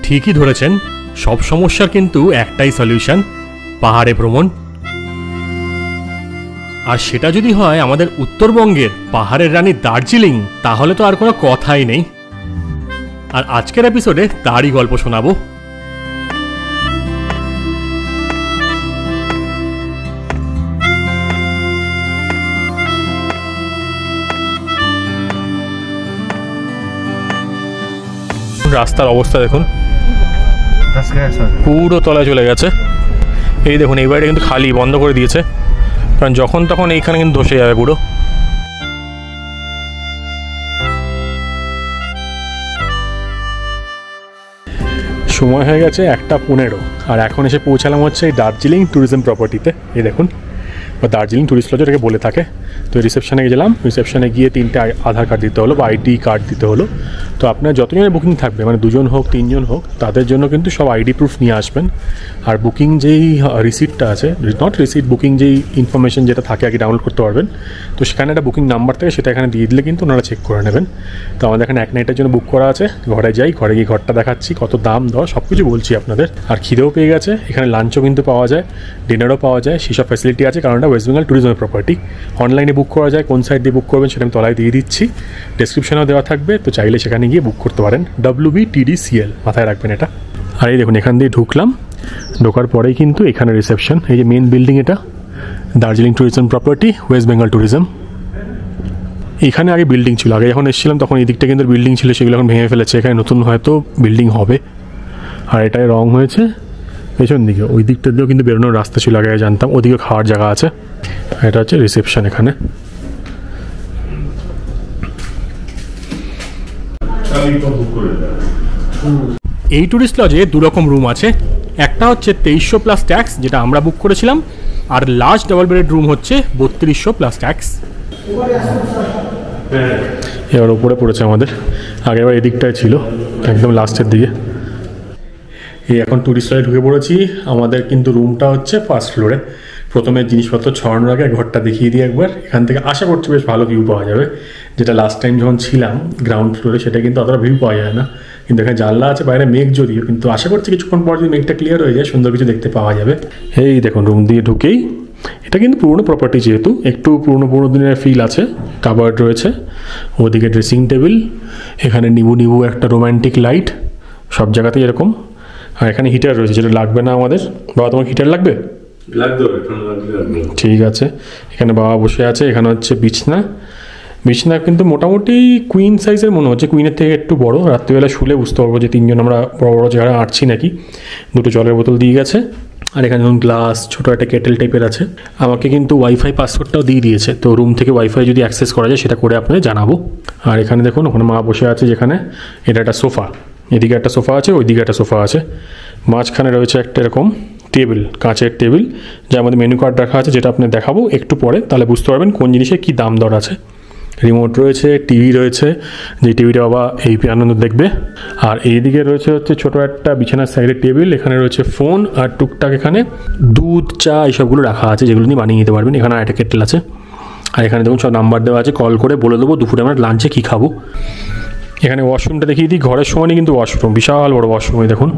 ঠিকই ধরেছেন, সব সমস্যার কিন্তু একটাই সলিউশন, পাহাড়ে ভ্রমণ। আর সেটা যদি হয় আমাদের উত্তরবঙ্গের পাহাড়ের রানী দার্জিলিং, তাহলে তো আর কোনো কথাই নেই। আর আজকের এপিসোডে তারই গল্প শোনাবো। রাস্তার অবস্থা দেখুন, পুরো তলায় চলে গেছে। এই দেখুন, এই বাড়িটা কিন্তু খালি, বন্ধ করে দিয়েছে, কারণ যখন তখন এইখানে কিন্তু ধসে যাবে পুরো। সময় হয়ে গেছে 1:15, আর এখন এসে পৌঁছালাম হচ্ছে এই দার্জিলিং ট্যুরিজম প্রপার্টিতে। এই দেখুন, বা দার্জিলিং ট্যুরিস্ট লজ এটাকে বলে থাকে। তো রিসেপশানে গেলাম, রিসেপশানে গিয়ে 3টে আধার কার্ড দিতে হলো বা আইডি কার্ড দিতে হলো। তো আপনার যতজনের বুকিং থাকবে, মানে 2 জন হোক 3 জন হোক, তাদের জন্য কিন্তু সব আইডি প্রুফ নিয়ে আসবেন। আর বুকিং যেই রিসিপ্টটা আছে, নট রিসিপ্ট, বুকিং যেই ইনফরমেশন যেটা থাকে আগে ডাউনলোড করতে পারবেন, তো সেখানে একটা বুকিং নাম্বার থাকে, সেটা এখানে দিয়ে দিলে কিন্তু ওনারা চেক করে নেবেন। তো আমাদের এখানে 1 নাইটের জন্য বুক করা আছে। ঘরে যাই, ঘরে গিয়ে ঘরটা দেখাচ্ছি, কত দাম দর সব কিছু বলছি আপনাদের। আর খিদেও পেয়ে গেছে, এখানে লাঞ্চও কিন্তু পাওয়া যায়, ডিনারও পাওয়া যায়, সেসব ফ্যাসিলিটি আছে, কারণ এটা ওয়েস্ট বেঙ্গল ট্যুরিজমের প্রপার্টি। অনলাইনে বুক করা যায়, কোন সাইড দিয়ে বুক করবেন সেটা আমি তলায় দিয়ে দিচ্ছি, ডেসক্রিপশনেও দেওয়া থাকবে। তো চাইলে সেখানে গিয়ে বুক করতে পারেন, WBTDCL, মাথায় রাখবেন এটা। আর এই দেখুন, এখান দিয়ে ঢুকলাম, ঢোকার পরেই কিন্তু এখানে রিসেপশন। এই যে মেন বিল্ডিং, এটা Darjeeling tourism property, West Bengal tourism. এখানে আগে বিল্ডিং ছিল, আগে যখন এসেছিলাম তখন এই দিকটা কিন্তু বিল্ডিং ছিল, সেগুলো এখন ভেঙে ফেলেছে, এখানে নতুন হয়তো বিল্ডিং হবে। আর এটাই রং হয়েছে পেছন দিকে, ওই দিকটা দিয়েও কিন্তু বেরোনোর রাস্তা ছিল, আগে জানতাম ওদিকে খাওয়ার জায়গা আছে। এটা হচ্ছে রিসেপশন। এখানে এই ট্যুরিস্ট লজে 2 রকম রুম আছে। একটা হচ্ছে 2300 প্লাস ট্যাক্স, যেটা আমরা বুক করেছিলাম, আর লাস্ট ডাবল বেডেড রুম হচ্ছে 3200 প্লাস ট্যাক্স। এবার উপরে পড়েছে আমাদের, আগেবার এদিকটায় ছিল, একদম লাস্টের দিকে। এই এখন ট্যুরিস্ট লজে ঢুকে পড়েছি। আমাদের কিন্তু রুমটা হচ্ছে ফার্স্ট ফ্লোরে। প্রথমে জিনিসপত্র ছড়ানোর আগে ঘরটা দেখিয়ে দিই একবার। এখান থেকে আশা করছি বেশ ভালো ভিউ পাওয়া যাবে, যেটা লাস্ট টাইম যখন ছিলাম গ্রাউন্ড ফ্লোরে সেটা কিন্তু অতটা ভিউ পাওয়া যায় না। কিন্তু এখানে জানলা আছে, বাইরে মেঘ যদিও, কিন্তু আশা করছি কিছুক্ষণ পর যদি মেঘটা ক্লিয়ার হয়ে যায় সুন্দর কিছু দেখতে পাওয়া যাবে। এই দেখুন, রুম দিয়ে ঢুকেই, এটা কিন্তু পুরনো প্রপার্টি, যেহেতু একটু পুরনো দিনের ফিল আছে। কাবার্ড রয়েছে, ওদিকে ড্রেসিং টেবিল, এখানে নিবু নিবু একটা রোম্যান্টিক লাইট, সব জায়গাতেই এরকম। আর এখানে হিটার রয়েছে, যেটা লাগবে না আমাদের। বাবা, তোমার হিটার লাগবে? ঠিক আছে। এখানে বাবা বসে আছে, এখানে হচ্ছে বিছনা। বিছনা কিন্তু মোটামুটি কুইন সাইজের মনে হচ্ছে, কুইনের থেকে একটু বড়। রাত্রিবেলা শুলে বুঝতে পারবো যে 3 জন আমরা বড় বড় জায়গায় আঁটছি নাকি। 2টো জলের বোতল দিয়ে গেছে। আর এখানে ধরুন গ্লাস, ছোটো একটা কেটেল টাইপের আছে। আমাকে কিন্তু ওয়াইফাই পাসওয়ার্ডটাও দিয়ে দিয়েছে, তো রুম থেকে ওয়াইফাই যদি অ্যাক্সেস করা যায় সেটা করে আপনাদের জানাবো। আর এখানে দেখুন, ওখানে মা বসে আছে, যেখানে এটা একটা সোফা, এদিকে একটা সোফা আছে, ওইদিকে একটা সোফা আছে। মাঝখানে রয়েছে একটা এরকম টেবিল, কাঁচের টেবিল, যার মধ্যে মেনু কার্ড রাখা আছে, যেটা আপনি দেখাবো একটু পরে, তাহলে বুঝতে পারবেন কোন জিনিসের কী দাম দর আছে। রিমোট রয়েছে, টিভি রয়েছে, যে টিভিটা বাবা এইপি আনন্দ দেখবে। আর এইদিকে রয়েছে হচ্ছে ছোটো একটা বিছানার সাইডের টেবিল, এখানে রয়েছে ফোন, আর টুকটাক এখানে দুধ, চা এইসবগুলো রাখা আছে, যেগুলো নিয়ে বানিয়ে নিতে পারবেন। এখানে একটা কেটেল আছে। আর এখানে দেখুন সব নাম্বার দেওয়া আছে, কল করে বলে দেবো দুপুরে আমরা লাঞ্চে কী খাবো। এখানে ওয়াশরুমটা দেখিয়ে দিই, ঘরের সমানই কিন্তু ওয়াশরুম, বিশাল বড় ওয়াশরুম। দেখুন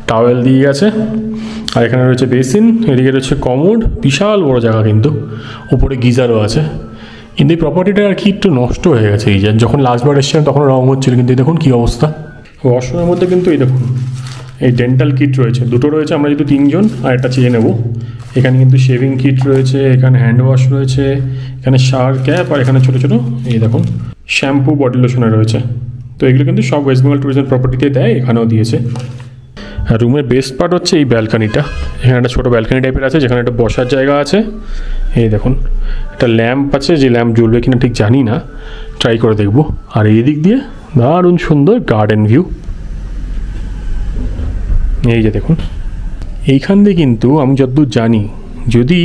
টাওয়েল দিয়ে গেছে। আর এখানে রয়েছে বেসিন, এদিকে রয়েছে কমোড, বিশাল বড় জায়গা কিন্তু। উপরে গিজারও আছে। কিন্তু এই প্রপার্টিটা আর কি একটু নষ্ট হয়ে গেছে। এই যে যখন লাস্টবার এসেছিলাম তখন রং হচ্ছিল, কিন্তু দেখুন কী অবস্থা। ওয়াশরুমের মধ্যে কিন্তু এই দেখুন, এই ডেন্টাল কিট রয়েছে, 2টো রয়েছে, আমরা যেহেতু 3 জন, আর একটা চেয়ে নেবো। এখানে কিন্তু শেভিং কিট রয়েছে, এখানে হ্যান্ড ওয়াশ রয়েছে, এখানে শাওয়ার ক্যাপ, আর এখানে ছোটো ছোটো এই দেখুন শ্যাম্পু, বডি লোশনে রয়েছে। তো এগুলো কিন্তু সব ওয়েস্ট বেঙ্গল ট্যুরিজম প্রপার্টিতে দেয়, এখানেও দিয়েছে। আর রুমের বেস্ট পার্ট হচ্ছে এই ব্যালকানিটা। এখানে একটা ছোটো ব্যালকানি টাইপের আছে, যেখানে একটা বসার জায়গা আছে। এই দেখুন একটা ল্যাম্প আছে, যে ল্যাম্প জ্বলবে কিনা ঠিক জানি না, ট্রাই করে দেখব। আর এই দিক দিয়ে দারুণ সুন্দর গার্ডেন ভিউ। এই যে দেখুন, এইখান দিয়ে কিন্তু আমি যতদূর জানি, যদি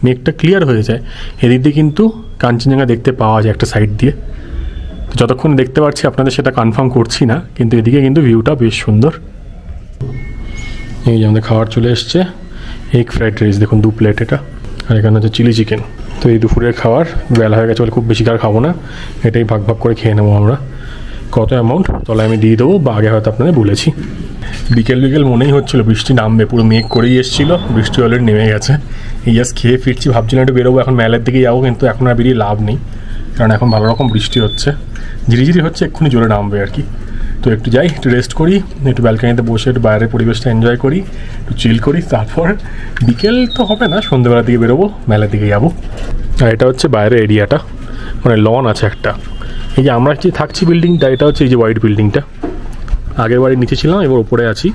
মেঘটা ক্লিয়ার হয়ে যায়, এদিক দিয়ে কিন্তু কাঞ্চনজঙ্ঘা দেখতে পাওয়া যায় একটা সাইড দিয়ে। যতক্ষণ দেখতে পাচ্ছি আপনাদের সেটা কনফার্ম করছি না, কিন্তু এদিকে কিন্তু ভিউটা বেশ সুন্দর। এই যে আমাদের খাবার চলে এসছে, এগ ফ্রাইড রাইস দেখুন 2 প্লেট এটা, আর এখানে হচ্ছে চিলি চিকেন। তো এই দুপুরের খাবার, বেলা হয়ে গেছে বলে খুব বেশি খাবার খাবো না, এটাই ভাগ ভাগ করে খেয়ে নেবো আমরা। কত অ্যামাউন্ট তাহলে আমি দিয়ে দেবো, বা আগে হয়তো আপনাদের বলেছি। বিকেল বিকেল মনেই হচ্ছিলো বৃষ্টি নামবে, পুরো মেঘ করেই এসেছিলো, বৃষ্টি অলরেডি নেমে গেছে। এই জাস্ট খেয়ে ফিরছি, ভাবছিলাম একটু বেরোবো এখন মেলের দিকে যাবো, কিন্তু এখন আর বেরিয়ে লাভ নেই, কারণ এখন ভালো রকম বৃষ্টি হচ্ছে, ঝিরিঝিরি হচ্ছে, এক্ষুনি জোরে নামবে আর কি। তো একটু যাই, একটু রেস্ট করি, একটু ব্যালকানিতে বসে একটু বাইরের পরিবেশটা এনজয় করি, একটু চিল করি, তারপর বিকেল তো হবে না, সন্ধ্যেবেলার দিকে বেরোবো, মেলার দিকে যাবো। আর এটা হচ্ছে বাইরের এরিয়াটা, মানে লন আছে একটা। এই যে আমরা যে থাকছি বিল্ডিংটা, এটা হচ্ছে এই যে হোয়াইট বিল্ডিংটা, আগের বাড়ির নিচে ছিলাম, এবার ওপরে আছি।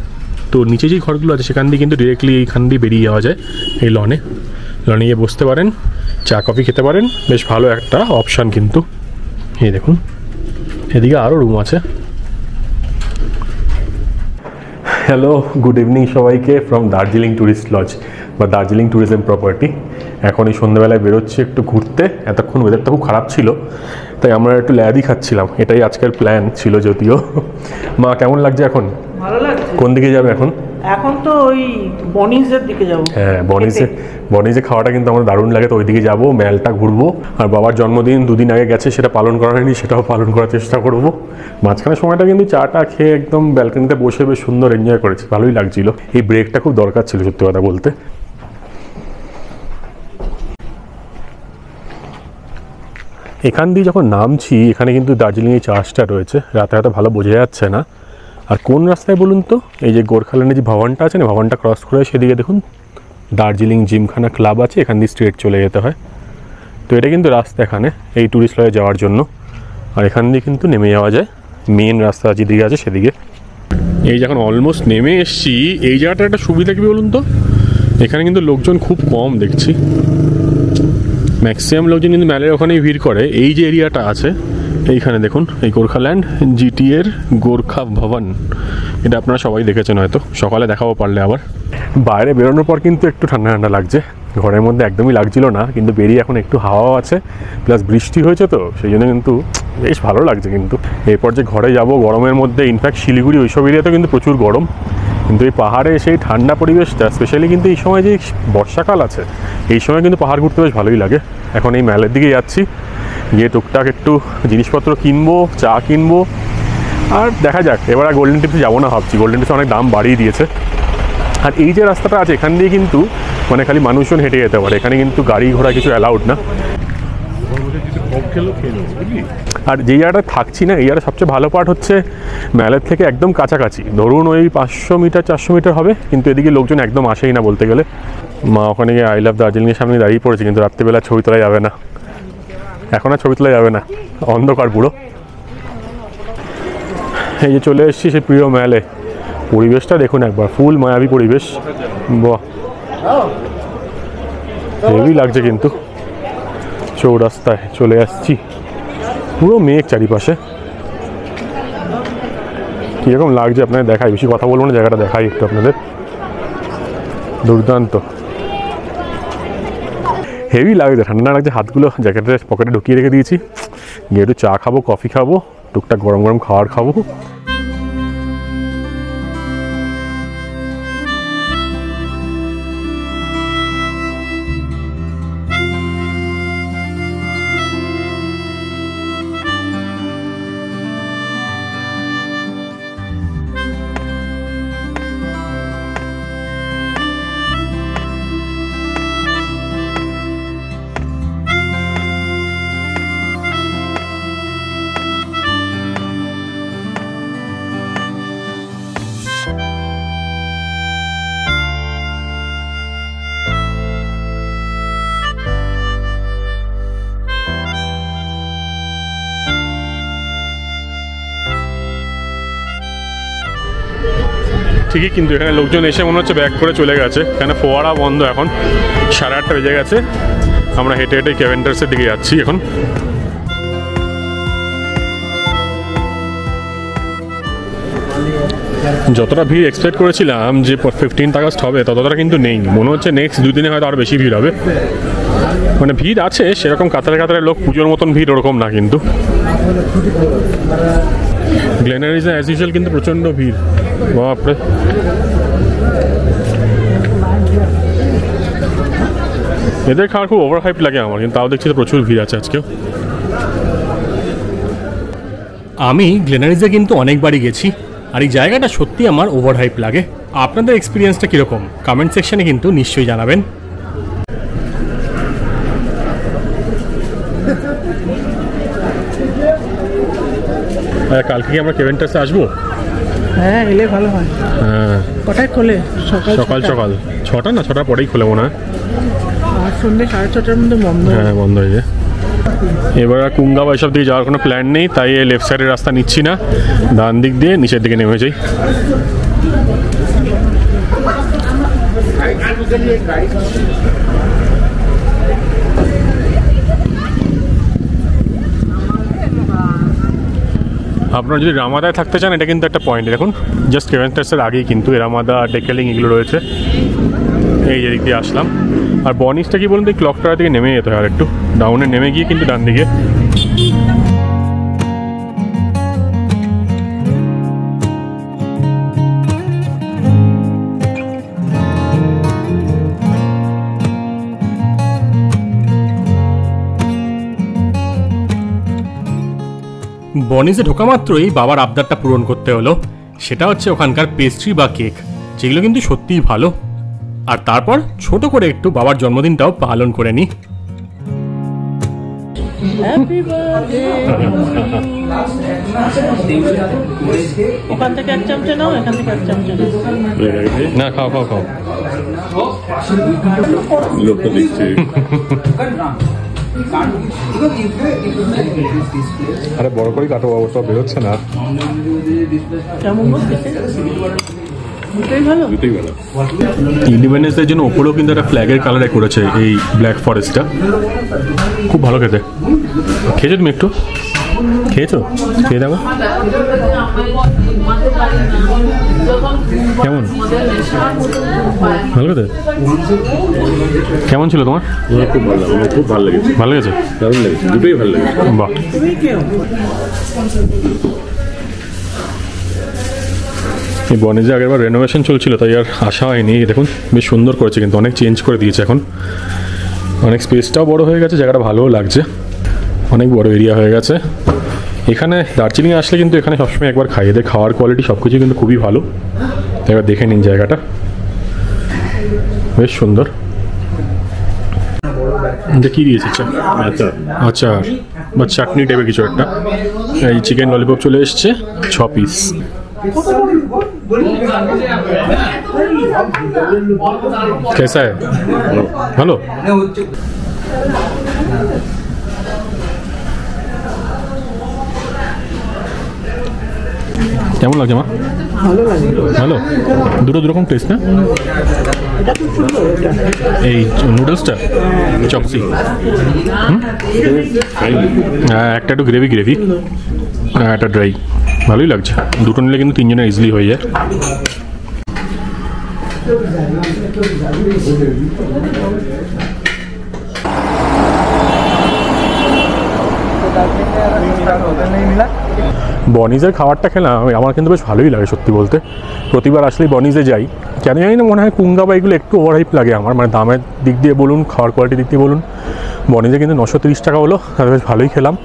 তো নিচে যেই ঘরগুলো আছে সেখান দিয়ে কিন্তু ডিরেক্টলি এইখান দিয়ে বেরিয়ে যাওয়া যায় এই লনে গিয়ে বসতে পারেন, চা কফি খেতে পারেন, বেশ ভালো একটা অপশান কিন্তু। এই দেখুন এদিকে আরও রুম আছে। হ্যালো, গুড ইভিনিং সবাইকে ফ্রম দার্জিলিং ট্যুরিস্ট লজ বা দার্জিলিং ট্যুরিজম প্রপার্টি। এখন এই সন্ধ্যাবেলায় বেরোচ্ছি একটু ঘুরতে, এতক্ষণ ওয়েদারটা খুব খারাপ ছিল, তাই আমরা একটু ল্যাদি খাচ্ছিলাম, এটাই আজকের প্ল্যান ছিল যদিও। মা কেমন লাগছে এখন? ভালো লাগছে। কোন দিকে যাবে এখন? এখন তো ওই বনিজের দিকে যাবো। হ্যাঁ, বনিজে খাওয়াটা কিন্তু আমার দারুণ লাগে, তো ওই দিকে যাবো, মেলটা ঘুরবো। আর বাবার জন্মদিন দুদিন আগে গেছে, সেটা পালন করা হয়নি, সেটাও পালন করার চেষ্টা করবো। মাঝখানে সময়টা কিন্তু চাটা খেয়ে একদম ব্যালকনিতে বসে বেশ সুন্দর এনজয় করেছি, ভালোই লাগছিল। এই ব্রেকটা খুব দরকার ছিল সত্যি কথা বলতে। এখান দিয়ে যখন নামছি, এখানে কিন্তু দার্জিলিংয়ে চার্চটা রয়েছে, রাতে হয়তো ভালো বোঝা যাচ্ছে না। আর কোন রাস্তায় বলুন তো? এই যে গোর্খাল্যান্ডে যে ভবনটা আছে না, ভবনটা ক্রস করে সেদিকে দেখুন দার্জিলিং জিমখানা ক্লাব আছে, এখান দিয়ে স্ট্রেট চলে যেতে হয়। তো এটা কিন্তু রাস্তা এখানে এই ট্যুরিস্ট লজে যাওয়ার জন্য, আর এখান দিয়ে কিন্তু নেমে যাওয়া যায় মেন রাস্তা যেদিকে আছে সেদিকে। এই যখন অলমোস্ট নেমে এসছি, এই জায়গাটার একটা সুবিধা কী বলুন তো, এখানে কিন্তু লোকজন খুব কম দেখছি, ম্যাক্সিমাম লোকজন কিন্তু মেলের ওখানেই ভিড় করে। এই যে এরিয়াটা আছে এইখানে দেখুন, এই গোর্খাল্যান্ড জিটিএর গোর্খা ভবন, এটা আপনারা সবাই দেখেছেন হয়তো, সকালে দেখাবো পারলে আবার। বাইরে বেরোনোর পর কিন্তু একটু ঠান্ডা ঠান্ডা লাগছে, ঘরের মধ্যে একদমই লাগছিল না, কিন্তু বেরিয়ে এখন একটু হাওয়াও আছে, প্লাস বৃষ্টি হয়েছে, তো সেই জন্য কিন্তু বেশ ভালো লাগছে। কিন্তু এরপর যে ঘরে যাব গরমের মধ্যে, ইনফ্যাক্ট শিলিগুড়ি ওইসব এরিয়াতে কিন্তু প্রচুর গরম, কিন্তু এই পাহাড়ে সেই ঠান্ডা পরিবেশটা, স্পেশালি কিন্তু এই সময় যে বর্ষাকাল আছে, এই সময় কিন্তু পাহাড় ঘুরতে বেশ ভালোই লাগে। এখন এই মেলের দিকে যাচ্ছি, গিয়ে টুকটাক একটু জিনিসপত্র কিনবো, চা কিনবো, আর দেখা যাক। এবার আর গোল্ডেন টিপসে যাবো না ভাবছি, গোল্ডেন টিপসে অনেক দাম বাড়িয়ে দিয়েছে। আর এই যে রাস্তাটা আছে এখান দিয়ে কিন্তু মানে খালি মানুষজন হেঁটে যেতে পারে, এখানে কিন্তু গাড়ি ঘোড়া কিছু অ্যালাউড না। আর যেই জায়গাটা থাকছি না, এই জায়গাটা সবচেয়ে ভালো পার্ট হচ্ছে মেলের থেকে একদম কাছাকাছি, ধরুন ওই 500 মিটার 400 মিটার হবে, কিন্তু এদিকে লোকজন একদম আসেই না বলতে গেলে। মা ওখানে গিয়ে আই লাভ দার্জিলিংয়ের সামনে দাঁড়িয়ে পড়েছে, কিন্তু রাত্রিবেলা ছবি তোলা যাবে না, এখন আর ছবি তোলা যাবে না, অন্ধকার পুরো। এই যে চলে এসেছি সে প্রিয় মেলে, পরিবেশটা দেখুন একবার, ফুল মায়াবী পরিবেশ, বাহ হেভি লাগছে। কিন্তু চৌরাস্তায় চলে আসছি, পুরো মেঘ চারিপাশে, কীরকম লাগছে আপনাদের দেখাই, বেশি কথা বলবো না, জায়গাটা দেখাই একটু আপনাদের, দুর্দান্ত হেভি লাগছে, ঠান্ডা লাগছে, হাতগুলো জ্যাকেটের পকেটে ঢুকিয়ে রেখে দিয়েছি, গিয়ে একটু চা খাবো, কফি খাবো, টুকটাক গরম গরম খাবার খাবো। ঠিকই, কিন্তু এখানে লোকজন এসে মনে হচ্ছে ব্যাক করে চলে গেছে, এখানে ফোয়ারা বন্ধ এখন, 8:30 বেজে গেছে। আমরা হেঁটে হেঁটে ক্যাভেন্ডার্সের দিকে যাচ্ছি এখন। যতটা ভিড় এক্সপেক্ট করেছিলাম যে 15 আগস্ট হবে, ততটা কিন্তু নেই, মনে হচ্ছে নেক্সট 2 দিনে হয়তো আরও বেশি ভিড় হবে। মানে ভিড় আছে সেরকম, কাতারে কাতারে লোক, পুজোর মতন ভিড় ওরকম না কিন্তু। গ্লেনারিজে অ্যাজ ইউজুয়াল কিন্তু প্রচণ্ড ভিড়, বাপরে। এদের খাওয়ার খুব ওভার হাইপ লাগে আমার, কিন্তু তাও দেখছি তো প্রচুর ভিড় আছে আজকেও। আমি গ্লেনারিজে কিন্তু অনেকবারই গেছি, আর এই জায়গাটা সত্যি আমার ওভার হাইপ লাগে। আপনাদের এক্সপিরিয়েন্সটা কীরকম কমেন্ট সেকশনে কিন্তু নিশ্চয়ই জানাবেন। কালকে কি আমরা কেভেন্টাসে আসবো? হ্যাঁ, এলে ভালো হয়। হ্যাঁ, কটায় খোলে? সকাল 6টা না 6টার পরেই খোলে মনে হয়। আর সন্ধ্যে 6:30টার মধ্যে বন্ধ। হ্যাঁ, বন্ধ হয়ে যায়। এবার আর কুঙ্গা বা এসব দিকে যাওয়ার কোনো প্ল্যান নেই, তাই এই লেফট সাইডের রাস্তা নিচ্ছি না, ডান দিক দিয়ে নিচের দিকে নেমে যাই। আপনারা যদি রামাদায় থাকতে চান, এটা কিন্তু একটা পয়েন্ট। দেখুন জাস্ট কেভেন্টাসের আগেই কিন্তু রামাদা, ডেকেলিং এগুলো রয়েছে। এই দিক দিয়ে আসলাম। আর বনিসটা কি বলুন তো, ক্লকটার দিকে নেমে যেতে হয়, আর একটু ডাউনে নেমে গিয়ে কিন্তু ডান দিকে। বনিসে ঢোকা মাত্রই বাবার আবদারটা পূরণ করতে হলো, সেটা হচ্ছে ওখানকার পেস্ট্রি বা কেক, যেগুলো কিন্তু সত্যিই ভালো। আর তারপর ছোট করে একটু বাবার জন্মদিনটাও পালন করে নিই। ওখান থেকে 1 চামচে নাও, এখান থেকে 1 চামচে নাও। না, খাও। লোকটা দেখছে। আরে বড় করে কাটো, অবস্থা বেরোচ্ছে না। কেমন বলতে? দুটোই ভালো। ইন্ডিপেন্ডেন্সের জন্য ওপরেও কিন্তু একটা ফ্ল্যাগের কালারে করেছে এই ব্ল্যাক ফরেস্টটা, খুব ভালো খেতে। খেয়েছো তুমি? একটু খেয়েছো? খেয়ে দেখো কেমন, ভালো খেতে? কেমন ছিল তোমার? খুব ভালো, আমার খুব ভালো লেগেছে। ভালো লেগেছে? দারুণ লেগেছে, দুটোই ভালো লেগেছে। বাহ। এই বনিজে আগেরবার রেনোভেশন চলছিল, তাই আর আসা হয়নি। দেখুন বেশ সুন্দর করেছে, কিন্তু অনেক চেঞ্জ করে দিয়েছে এখন। অনেক স্পেসটাও বড় হয়ে গেছে, জায়গাটা ভালোও লাগছে, অনেক বড় এরিয়া হয়ে গেছে। এখানে দার্জিলিংয়ে আসলে কিন্তু এখানে সবসময় একবার খাই, এদের খাওয়ার কোয়ালিটি সব কিছু কিন্তু খুবই ভালো। এবার দেখে নিন, জায়গাটা বেশ সুন্দর। কি দিয়েছে? আচ্ছা, বা চাটনি টাইপের কিছু একটা। এই চিকেন ললিপপ চলে এসছে 6 পিস। कैसा है? ভালো। কেমন লাগছে মা? ভালো লাগে। ভালো, দুটো দুরকম টেস্ট না? এটা খুব সুন্দর। এই নুডলসটা চপসি, একটা একটু গ্রেভি, একটা ড্রাই, ভালোই লাগছে। দুটো নিলে কিন্তু 3 জনের ইজিলি হয়ে যায়। বনিজের খাবারটা খেলাম, আমার কিন্তু বেশ ভালোই লাগে সত্যি বলতে। প্রতিবার আসলেই বনিজে যাই, কেন জানি না, মনে হয় কুঙ্গা বা এগুলো একটু ওভারহাইপ লাগে আমার, মানে দামের দিক দিয়ে বলুন, খাওয়ার কোয়ালিটির দিক দিয়ে বলুন। বনিজে কিন্তু 930 টাকা হলো, তাহলে বেশ ভালোই খেলাম,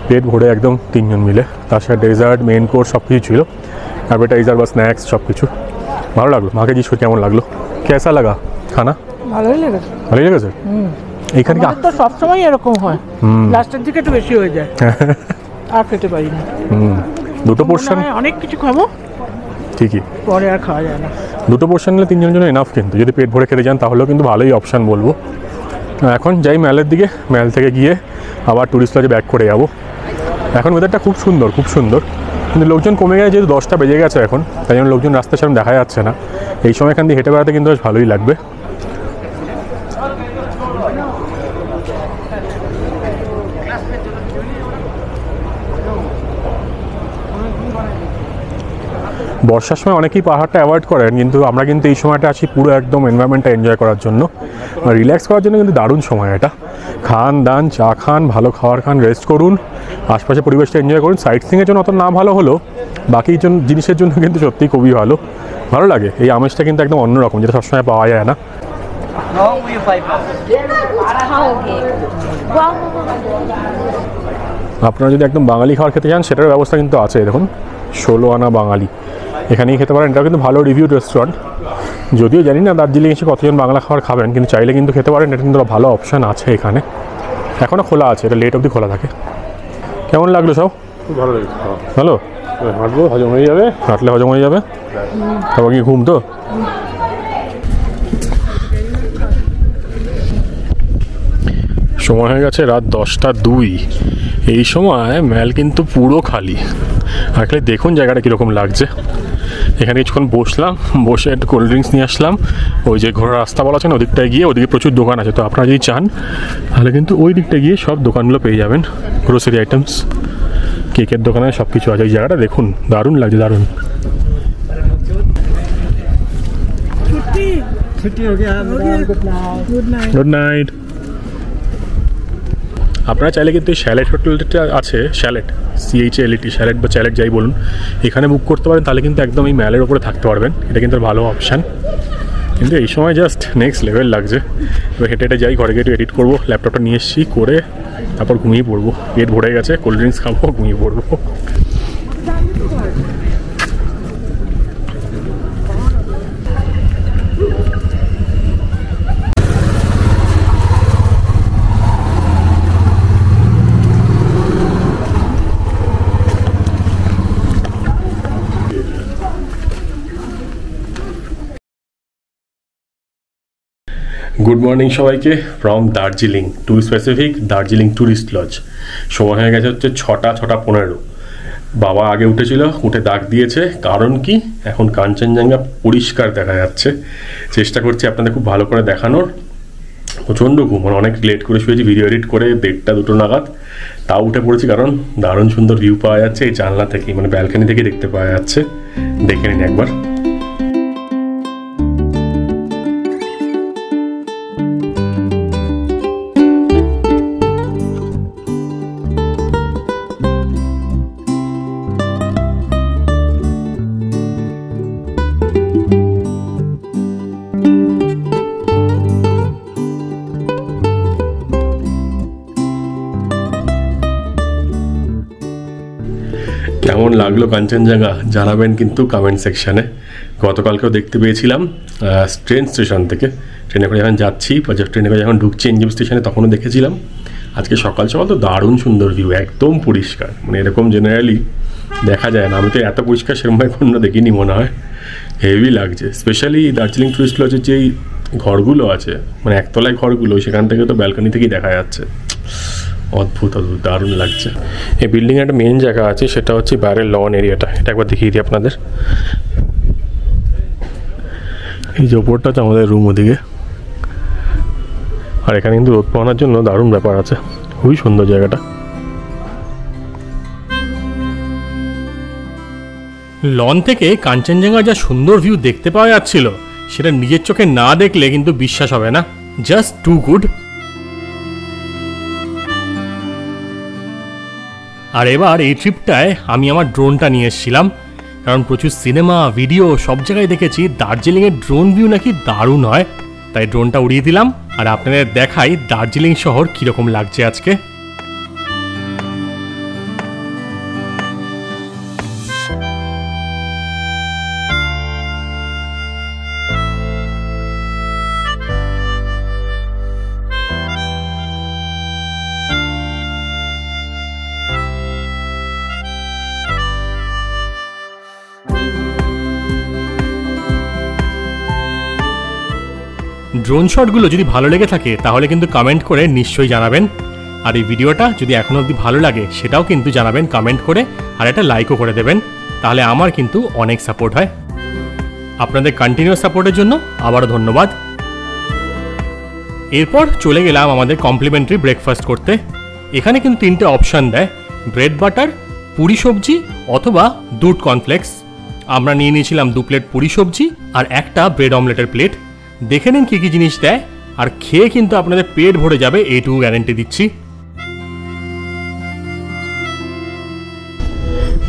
পেট ভরে একদম 3 জন মিলে। তার সাথে ডেজার্ট, মেন কোর্স সব কিছু ছিল, অ্যাপেটাইজার বা স্ন্যাক্স সব কিছু। ভালো লাগলো। মাকে জিজ্ঞেস করে কেমন লাগলো, কেসা লাগা খানা? ভালোই লেগেছে। ভালোই লেগেছে। এইখানে কি তো সবসময় এরকম হয়, লাস্টের দিকে একটু বেশি হয়ে যায়, আর খেতে পারি না। দুটো পোর্শন, অনেক কিছু খাবো ঠিকই, পরে আর খাওয়া যায় না। দুটো পোর্শন নিলে 3 জনের জন্য এনাফ, কিন্তু যদি পেট ভরে খেতে যান তাহলেও কিন্তু ভালোই অপশান বলবো। এখন যাই ম্যালের দিকে, ম্যাল থেকে গিয়ে আবার টুরিস্ট লজে ব্যাক করে যাবো। এখন ওয়েদারটা খুব সুন্দর, কিন্তু লোকজন কমে গেছে, যেহেতু 10টা বেজে গেছে এখন, তাই জন্য লোকজন রাস্তার সামনে দেখা যাচ্ছে না। এই সময় এখান দিয়ে হেঁটে বেড়াতে কিন্তু বেশ ভালোই লাগবে। বর্ষার সময় অনেকেই পাহাড়টা অ্যাভয়েড করেন, কিন্তু আমরা কিন্তু এই সময়টা আসি পুরো একদম এনভায়রনমেন্টটা এনজয় করার জন্য, রিল্যাক্স করার জন্য কিন্তু দারুণ সময় এটা। খান দান, চা খান, ভালো খাবার খান, রেস্ট করুন, আশপাশে পরিবেশটা এনজয় করুন। সাইট সিইংয়ের জন্য অত না ভালো হলো, বাকি জিনিসের জন্য কিন্তু সত্যিই খুবই ভালো লাগে। এই আমেজটা কিন্তু একদম অন্যরকম, যেটা সবসময় পাওয়া যায় না। খাওগে। আপনারা যদি একদম বাঙালি খাবার খেতে চান সেটার ব্যবস্থা কিন্তু আছে। দেখুন 16 আনা বাঙালি, এখানেই খেতে পারেন। এটাও কিন্তু ভালো রিভিউড রেস্টুরেন্ট। যদিও জানি না দার্জিলিং এসে কতজন বাংলা খাবার খাবেন, কিন্তু চাইলে কিন্তু খেতে পারেন। এটা কিন্তু ভালো অপশান আছে এখানে, এখনও খোলা আছে, এটা লেট অবধি খোলা থাকে। কেমন লাগলো সব? খুব ভালো লেগেছে। ভালো, হাঁটবো, হজম হয়ে যাবে। হাঁটলে হজম হয়ে যাবে। তারপর কি ঘুম? তো সময় হয়ে গেছে রাত 10:02। এই সময় ম্যাল কিন্তু পুরো খালি। আসলে দেখুন জায়গাটা কীরকম লাগছে। এখানে কিছুক্ষণ বসলাম, বসে একটু কোল্ড ড্রিঙ্কস নিয়ে আসলাম। ওই যে ঘোড়ার রাস্তা বলা আছে না, ওদিকটায় গিয়ে ওদিকে প্রচুর দোকান আছে। তো আপনারা যদি চান তাহলে কিন্তু ওই দিকটায় গিয়ে সব দোকানগুলো পেয়ে যাবেন, গ্রোসারি আইটেমস, কেকের দোকানে সব কিছু আছে। ওই জায়গাটা দেখুন, দারুণ লাগছে, দারুণ। Good night. আপনারা চাইলে কিন্তু স্যালেড হোটেলটা আছে, স্যালেড CHLET, স্যালেড বা চ্যালেট যাই বলুন, এখানে বুক করতে পারেন। তাহলে কিন্তু একদম এই ম্যালের ওপরে থাকতে পারবেন। এটা কিন্তু ভালো অপশান। কিন্তু এই সময় জাস্ট নেক্সট লেভেল লাগছে। এবার হেঁটে হেঁটে যাই, ঘরে গিয়ে একটু এডিট করবো। ল্যাপটপটা নিয়ে এসেছি, করে তারপর ঘুমিয়ে পড়বো। পেট ভরে গেছে, কোল্ড ড্রিঙ্কস খাবো, ঘুমিয়ে পড়বো। গুড মর্নিং সবাইকে from Darjeeling, to specific Darjeeling tourist lodge. সময় হয়ে গেছে হচ্ছে 6:15। বাবা আগে উঠেছিল, উঠে ডাক দিয়েছে। কারণ কি, এখন কাঞ্চনজঙ্ঘা পরিষ্কার দেখা যাচ্ছে। চেষ্টা করছি আপনাদের খুব ভালো করে দেখানোর। প্রচণ্ড ঘুম, মানে অনেক লেট করে শুয়েছি, ভিডিও এডিট করে 1:30-2 নাগাদ। তাও উঠে পড়েছি, কারণ দারুণ সুন্দর ভিউ পাওয়া যাচ্ছে এই জানলা থেকেই, মানে ব্যালকনি থেকে দেখতে পাওয়া যাচ্ছে। দেখে নিন একবার। কেমন লাগলো কাঞ্চনজঙ্ঘা জানাবেন কিন্তু কমেন্ট সেকশানে। গতকালকেও দেখতে পেয়েছিলাম ট্রেন স্টেশন থেকে, ট্রেনে করে যখন যাচ্ছি বা ট্রেনে করে যখন ঢুকছি এনজিপি স্টেশনে, তখনও দেখেছিলাম। আজকে সকাল সকাল তো দারুণ সুন্দর ভিউ, একদম পরিষ্কার, মানে এরকম জেনারেলি দেখা যায় না। আমি তো এত পরিষ্কার সেরকমভাবে কোনো দেখিনি মনে হয়। হেভি লাগছে। স্পেশালি দার্জিলিং টুরিস্ট লজের যেই ঘরগুলো আছে, মানে একতলায় ঘরগুলো, সেখান থেকে তো ব্যালকনি থেকেই দেখা যাচ্ছে। অদ্ভুত অদ্ভুত, দারুণ লাগছে। এই বিল্ডিংয়ে একটা মেন জায়গা আছে, সেটা হচ্ছে বাইরের লন এরিয়াটা। এটা একবার দেখিয়ে দিই আপনাদের। এই যে ওপরটা হচ্ছে আমাদের রুম ওদিকে। আর এখানে কিন্তু রোদ পাওয়ানোর জন্য দারুণ ব্যাপার আছে, খুবই সুন্দর জায়গাটা। লন থেকে কাঞ্চনজঙ্ঘা যা সুন্দর ভিউ দেখতে পাওয়া যাচ্ছিল, সেটা নিজের চোখে না দেখলে কিন্তু বিশ্বাস হবে না। Just two good. আর এবার এই ট্রিপটায় আমি আমার ড্রোনটা নিয়ে এসেছিলাম, কারণ প্রচুর সিনেমা ভিডিও সব জায়গায় দেখেছি দার্জিলিংয়ের ড্রোন ভিউ নাকি দারুণ হয়। তাই ড্রোনটা উড়িয়ে দিলাম, আর আপনাদের দেখাই দার্জিলিং শহর কীরকম লাগছে আজকে। ড্রোন শটগুলো যদি ভালো লেগে থাকে তাহলে কিন্তু কমেন্ট করে নিশ্চয়ই জানাবেন। আর এই ভিডিওটা যদি এখনও অবধি ভালো লাগে সেটাও কিন্তু জানাবেন কমেন্ট করে, আর একটা লাইকও করে দেবেন। তাহলে আমার কিন্তু অনেক সাপোর্ট হয়। আপনাদের কন্টিনিউয়াস সাপোর্টের জন্য আবারও ধন্যবাদ। এরপর চলে গেলাম আমাদের কমপ্লিমেন্টারি ব্রেকফাস্ট করতে। এখানে কিন্তু 3টে অপশান দেয়, ব্রেড বাটার, পুরি সবজি অথবা দুধ কর্নফ্লেক্স। আমরা নিয়ে নিয়েছিলাম 2 প্লেট পুরি সবজি আর একটা ব্রেড অমলেটের প্লেট। দেখে নিন কী কী জিনিস দেয়, আর খেয়ে কিন্তু আপনাদের পেট ভরে যাবে, এইটুকু গ্যারেন্টি দিচ্ছি।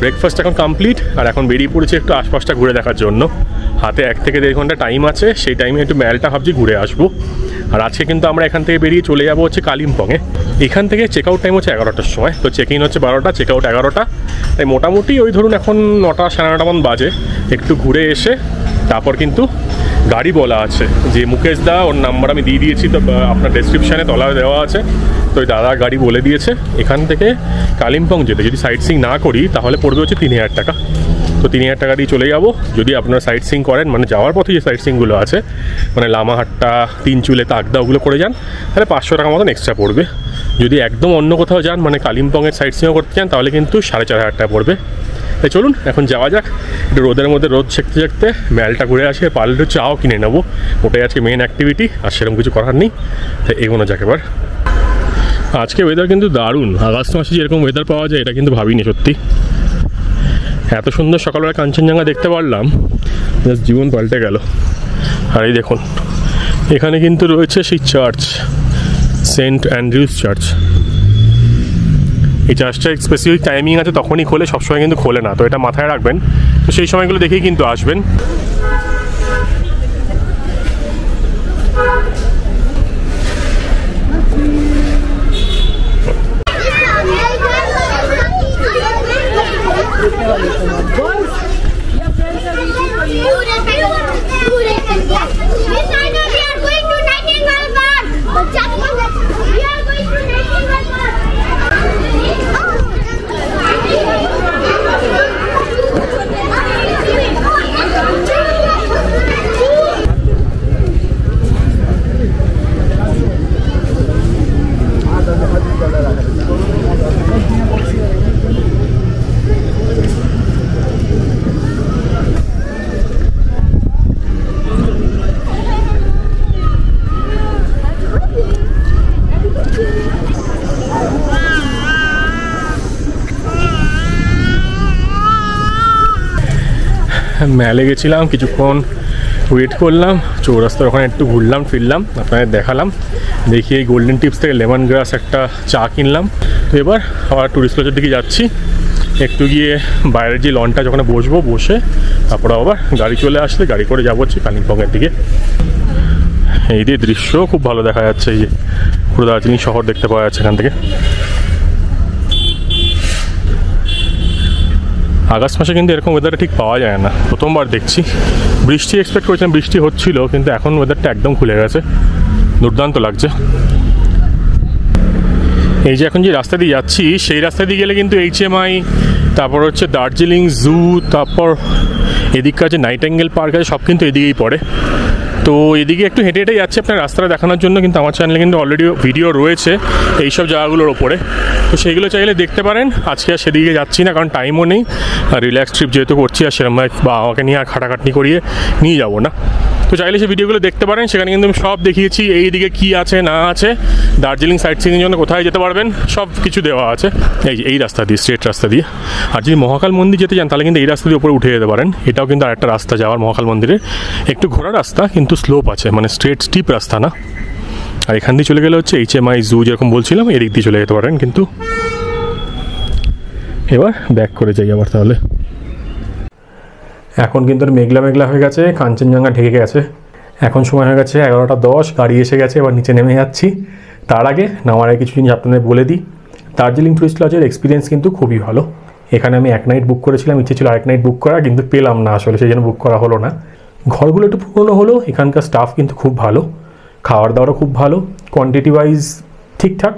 ব্রেকফাস্ট এখন কমপ্লিট, আর এখন বেরিয়ে পড়েছি একটু আশপাশটা ঘুরে দেখার জন্য। হাতে 1 থেকে 1.5 ঘন্টা টাইম আছে, সেই টাইমে একটু ম্যালটা ভাবছি ঘুরে আসবো। আর আজকে কিন্তু আমরা এখান থেকে বেরিয়ে চলে যাবো হচ্ছে কালিম্পংয়ে। এখান থেকে চেক আউট টাইম হচ্ছে 11টার সময়, তো চেক ইন হচ্ছে 12টা, চেক আউট 11টা। তাই মোটামুটি ওই ধরুন এখন 9টা সাড়ে 9টা মতো বাজে। একটু ঘুরে এসে তারপর কিন্তু গাড়ি বলা আছে, যে মুকেশ দা, ওর নাম্বার আমি দিয়ে দিয়েছি, তো আপনার ডেসক্রিপশানে তলায় দেওয়া আছে। তো ওই দাদা গাড়ি বলে দিয়েছে এখান থেকে কালিম্পং যেতে, যদি সাইট সিং না করি তাহলে পড়বে হচ্ছে 3000 টাকা। তো 3000 টাকা দিয়ে চলে যাবো। যদি আপনারা সাইট সিং করেন, মানে যাওয়ার পথে যে সাইট সিংগুলো আছে, মানে লামাহাট্টা, তিনচুলে, তাকদা, ওগুলো করে যান, তাহলে 500 টাকা মতন এক্সট্রা পড়বে। যদি একদম অন্য কোথাও যান, মানে কালিম্পংয়ের সাইট সিংও করতে চান, তাহলে কিন্তু 4500 টাকা পড়বে। তাই চলুন এখন যাওয়া যাক। একটু রোদের মধ্যে রোদ শেখতে শেখতে ম্যালটা ঘুরে আসে, পারলে একটু চাও কিনে নেবো, ওটাই আজকে মেন অ্যাক্টিভিটি। আর সেরকম কিছু করার নেই, তাই এগোনো যাক এবার। আজকে ওয়েদার কিন্তু দারুণ। আগস্ট মাসে যেরকম ওয়েদার পাওয়া যায় এটা কিন্তু ভাবিনি সত্যি। এত সুন্দর সকালবেলা কাঞ্চনজঙ্ঘা দেখতে পারলাম, জাস্ট জীবন পাল্টে গেল। আর এই দেখুন এখানে কিন্তু রয়েছে সেই চার্চ, সেন্ট অ্যান্ড্রিউস চার্চ। এই চার্চটা স্পেসিফিক টাইমিং আছে, তখনই খোলে, সবসময় কিন্তু খোলে না, তো এটা মাথায় রাখবেন। তো সেই সময়গুলো দেখেই কিন্তু আসবেন। মেলে গেছিলাম, কিছুক্ষণ ওয়েট করলাম, চৌরাস্তার ওখানে একটু ঘুরলাম ফিরলাম, আপনাদের দেখালাম। দেখি এই গোল্ডেন টিপস থেকে লেমন গ্রাস একটা চা কিনলাম। তো এবার আবার টুরিস্ট লজের দিকে যাচ্ছি। একটু গিয়ে বাইরের যে লনটা যখন বসবো, বসে তারপর আবার গাড়ি চলে আসলে গাড়ি করে যাবো হচ্ছে কালিম্পংয়ের দিকে। এই দিয়ে দৃশ্য খুব ভালো দেখা যাচ্ছে, এই যে পুরো দার্জিলিং শহর দেখতে পাওয়া যাচ্ছে এখান থেকে। আগস্ট মাসে কিন্তু এরকম ওয়েদারটা ঠিক পাওয়া যায় না, প্রথমবার দেখছি। বৃষ্টি এক্সপেক্ট করেছিলাম, বৃষ্টি হচ্ছিল, কিন্তু এখন ওয়েদারটা একদম খুলে গেছে, দুর্দান্ত লাগছে। এই যে এখন যে রাস্তা দিয়ে যাচ্ছি, সেই রাস্তা দিয়ে গেলে কিন্তু HMI, তারপর হচ্ছে দার্জিলিং জু, তারপর এদিককার যে নাইটিঙ্গেল পার্ক আছে, সব কিন্তু এদিকেই পড়ে। তো এদিকে একটু হেঁটে হেঁটে যাচ্ছে আপনার রাস্তাটা দেখানোর জন্য, কিন্তু আমার চ্যানেলে কিন্তু অলরেডি ভিডিও রয়েছে এইসব জায়গাগুলোর ওপরে, তো সেইগুলো চাইলে দেখতে পারেন। আজকে আর সেদিকে যাচ্ছি না, কারণ টাইমও নেই, আর রিল্যাক্স ট্রিপ যেহেতু করছি, আর সেরকম বা আমাকে নিয়ে আর খাটাখাটনি করিয়ে নিয়ে যাবো না। তো চাইলে সেই ভিডিওগুলো দেখতে পারেন, সেখানে কিন্তু আমি সব দেখিয়েছি, এইদিকে কী আছে না আছে, দার্জিলিং সাইট সিইংয়ের জন্য কোথায় যেতে পারবেন, সব কিছু দেওয়া আছে। এই রাস্তা দিয়ে, স্ট্রেট রাস্তা দিয়ে। আর যদি মহাকাল মন্দির যেতে চান, তাহলে কিন্তু এই রাস্তা দিয়ে উপরে উঠে যেতে পারেন। এটাও কিন্তু আরেকটা রাস্তা যাওয়ার মহাকাল মন্দিরে, একটু ঘোরা রাস্তা, কিন্তু স্লোপ আছে, মানে স্ট্রেট স্টিপ রাস্তা না। আর এখান দিয়ে চলে গেলে হচ্ছে HMI জু, যেরকম বলছিলাম, এদিক দিয়ে চলে যেতে পারেন। কিন্তু এবার ব্যাক করে যাই আবার তাহলে। এখন কিন্তু মেঘলা মেঘলা হয়ে গেছে, কাঞ্চনজঙ্ঘা ঢেকে গেছে। এখন সময় হয়ে গেছে 11:10, গাড়ি এসে গেছে, এবার নিচে নেমে যাচ্ছি। তার আগে নামার আগে কিছু জিনিস আপনাদের বলে দিই। দার্জিলিং টুরিস্ট লজের এক্সপিরিয়েন্স কিন্তু খুবই ভালো। এখানে আমি 1 নাইট বুক করেছিলাম, ইচ্ছে ছিল আরেক নাইট বুক করা, কিন্তু পেলাম না আসলে, সেই জন্য বুক করা হলো না। ঘরগুলো একটু পুরনো হলো, এখানকার স্টাফ কিন্তু খুব ভালো, খাওয়ার দাওয়ারও খুব ভালো, কোয়ান্টিটি ওয়াইজ ঠিকঠাক,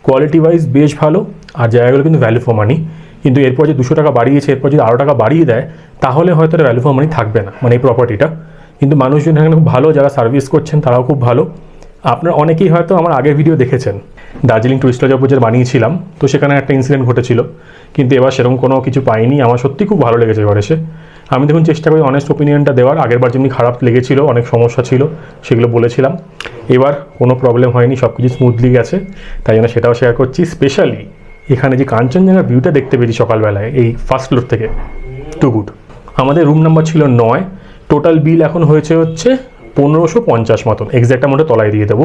কোয়ালিটি ওয়াইজ বেশ ভালো, আর জায়গাগুলো কিন্তু ভ্যালু ফর মানি। কিন্তু এরপর যে 200 টাকা বাড়িয়েছে, এরপর যদি আরও টাকা বাড়িয়ে দেয়, তাহলে হয়তো এটা ভ্যালু ফর মানি থাকবে না, মানে এই প্রপার্টিটা। কিন্তু মানুষজন এখানে খুব ভালো, যারা সার্ভিস করছেন তারাও খুব ভালো। আপনার অনেকেই হয়তো আমার আগের ভিডিও দেখেছেন, দার্জিলিং টুরিস্ট লজের উপর যে বানিয়েছিলাম, তো সেখানে একটা ইনসিডেন্ট ঘটেছিল, কিন্তু এবার সেরকম কোনো কিছু পাইনি। আমার সত্যি খুব ভালো লেগেছে এবার এসে। আমি দেখুন চেষ্টা করি অনেস্ট ওপিনিয়নটা দেওয়ার। আগেরবার যেমনি খারাপ লেগেছিল, অনেক সমস্যা ছিল, সেগুলো বলেছিলাম। এবার কোনো প্রবলেম হয়নি, সব কিছু স্মুথলি গেছে, তাই জন্য সেটাও শেয়ার করছি। স্পেশালি এখানে যে কাঞ্চনজঙ্ঘার ভিউটা দেখতে পেয়েছি সকালবেলায় এই ফার্স্ট ফ্লোর থেকে, টু গুড। আমাদের রুম নাম্বার ছিল 9, টোটাল বিল এখন হয়েছে হচ্ছে 1550 মতন, এক্স্যাক্ট অ্যামাউন্টে তলায় দিয়ে দেবো।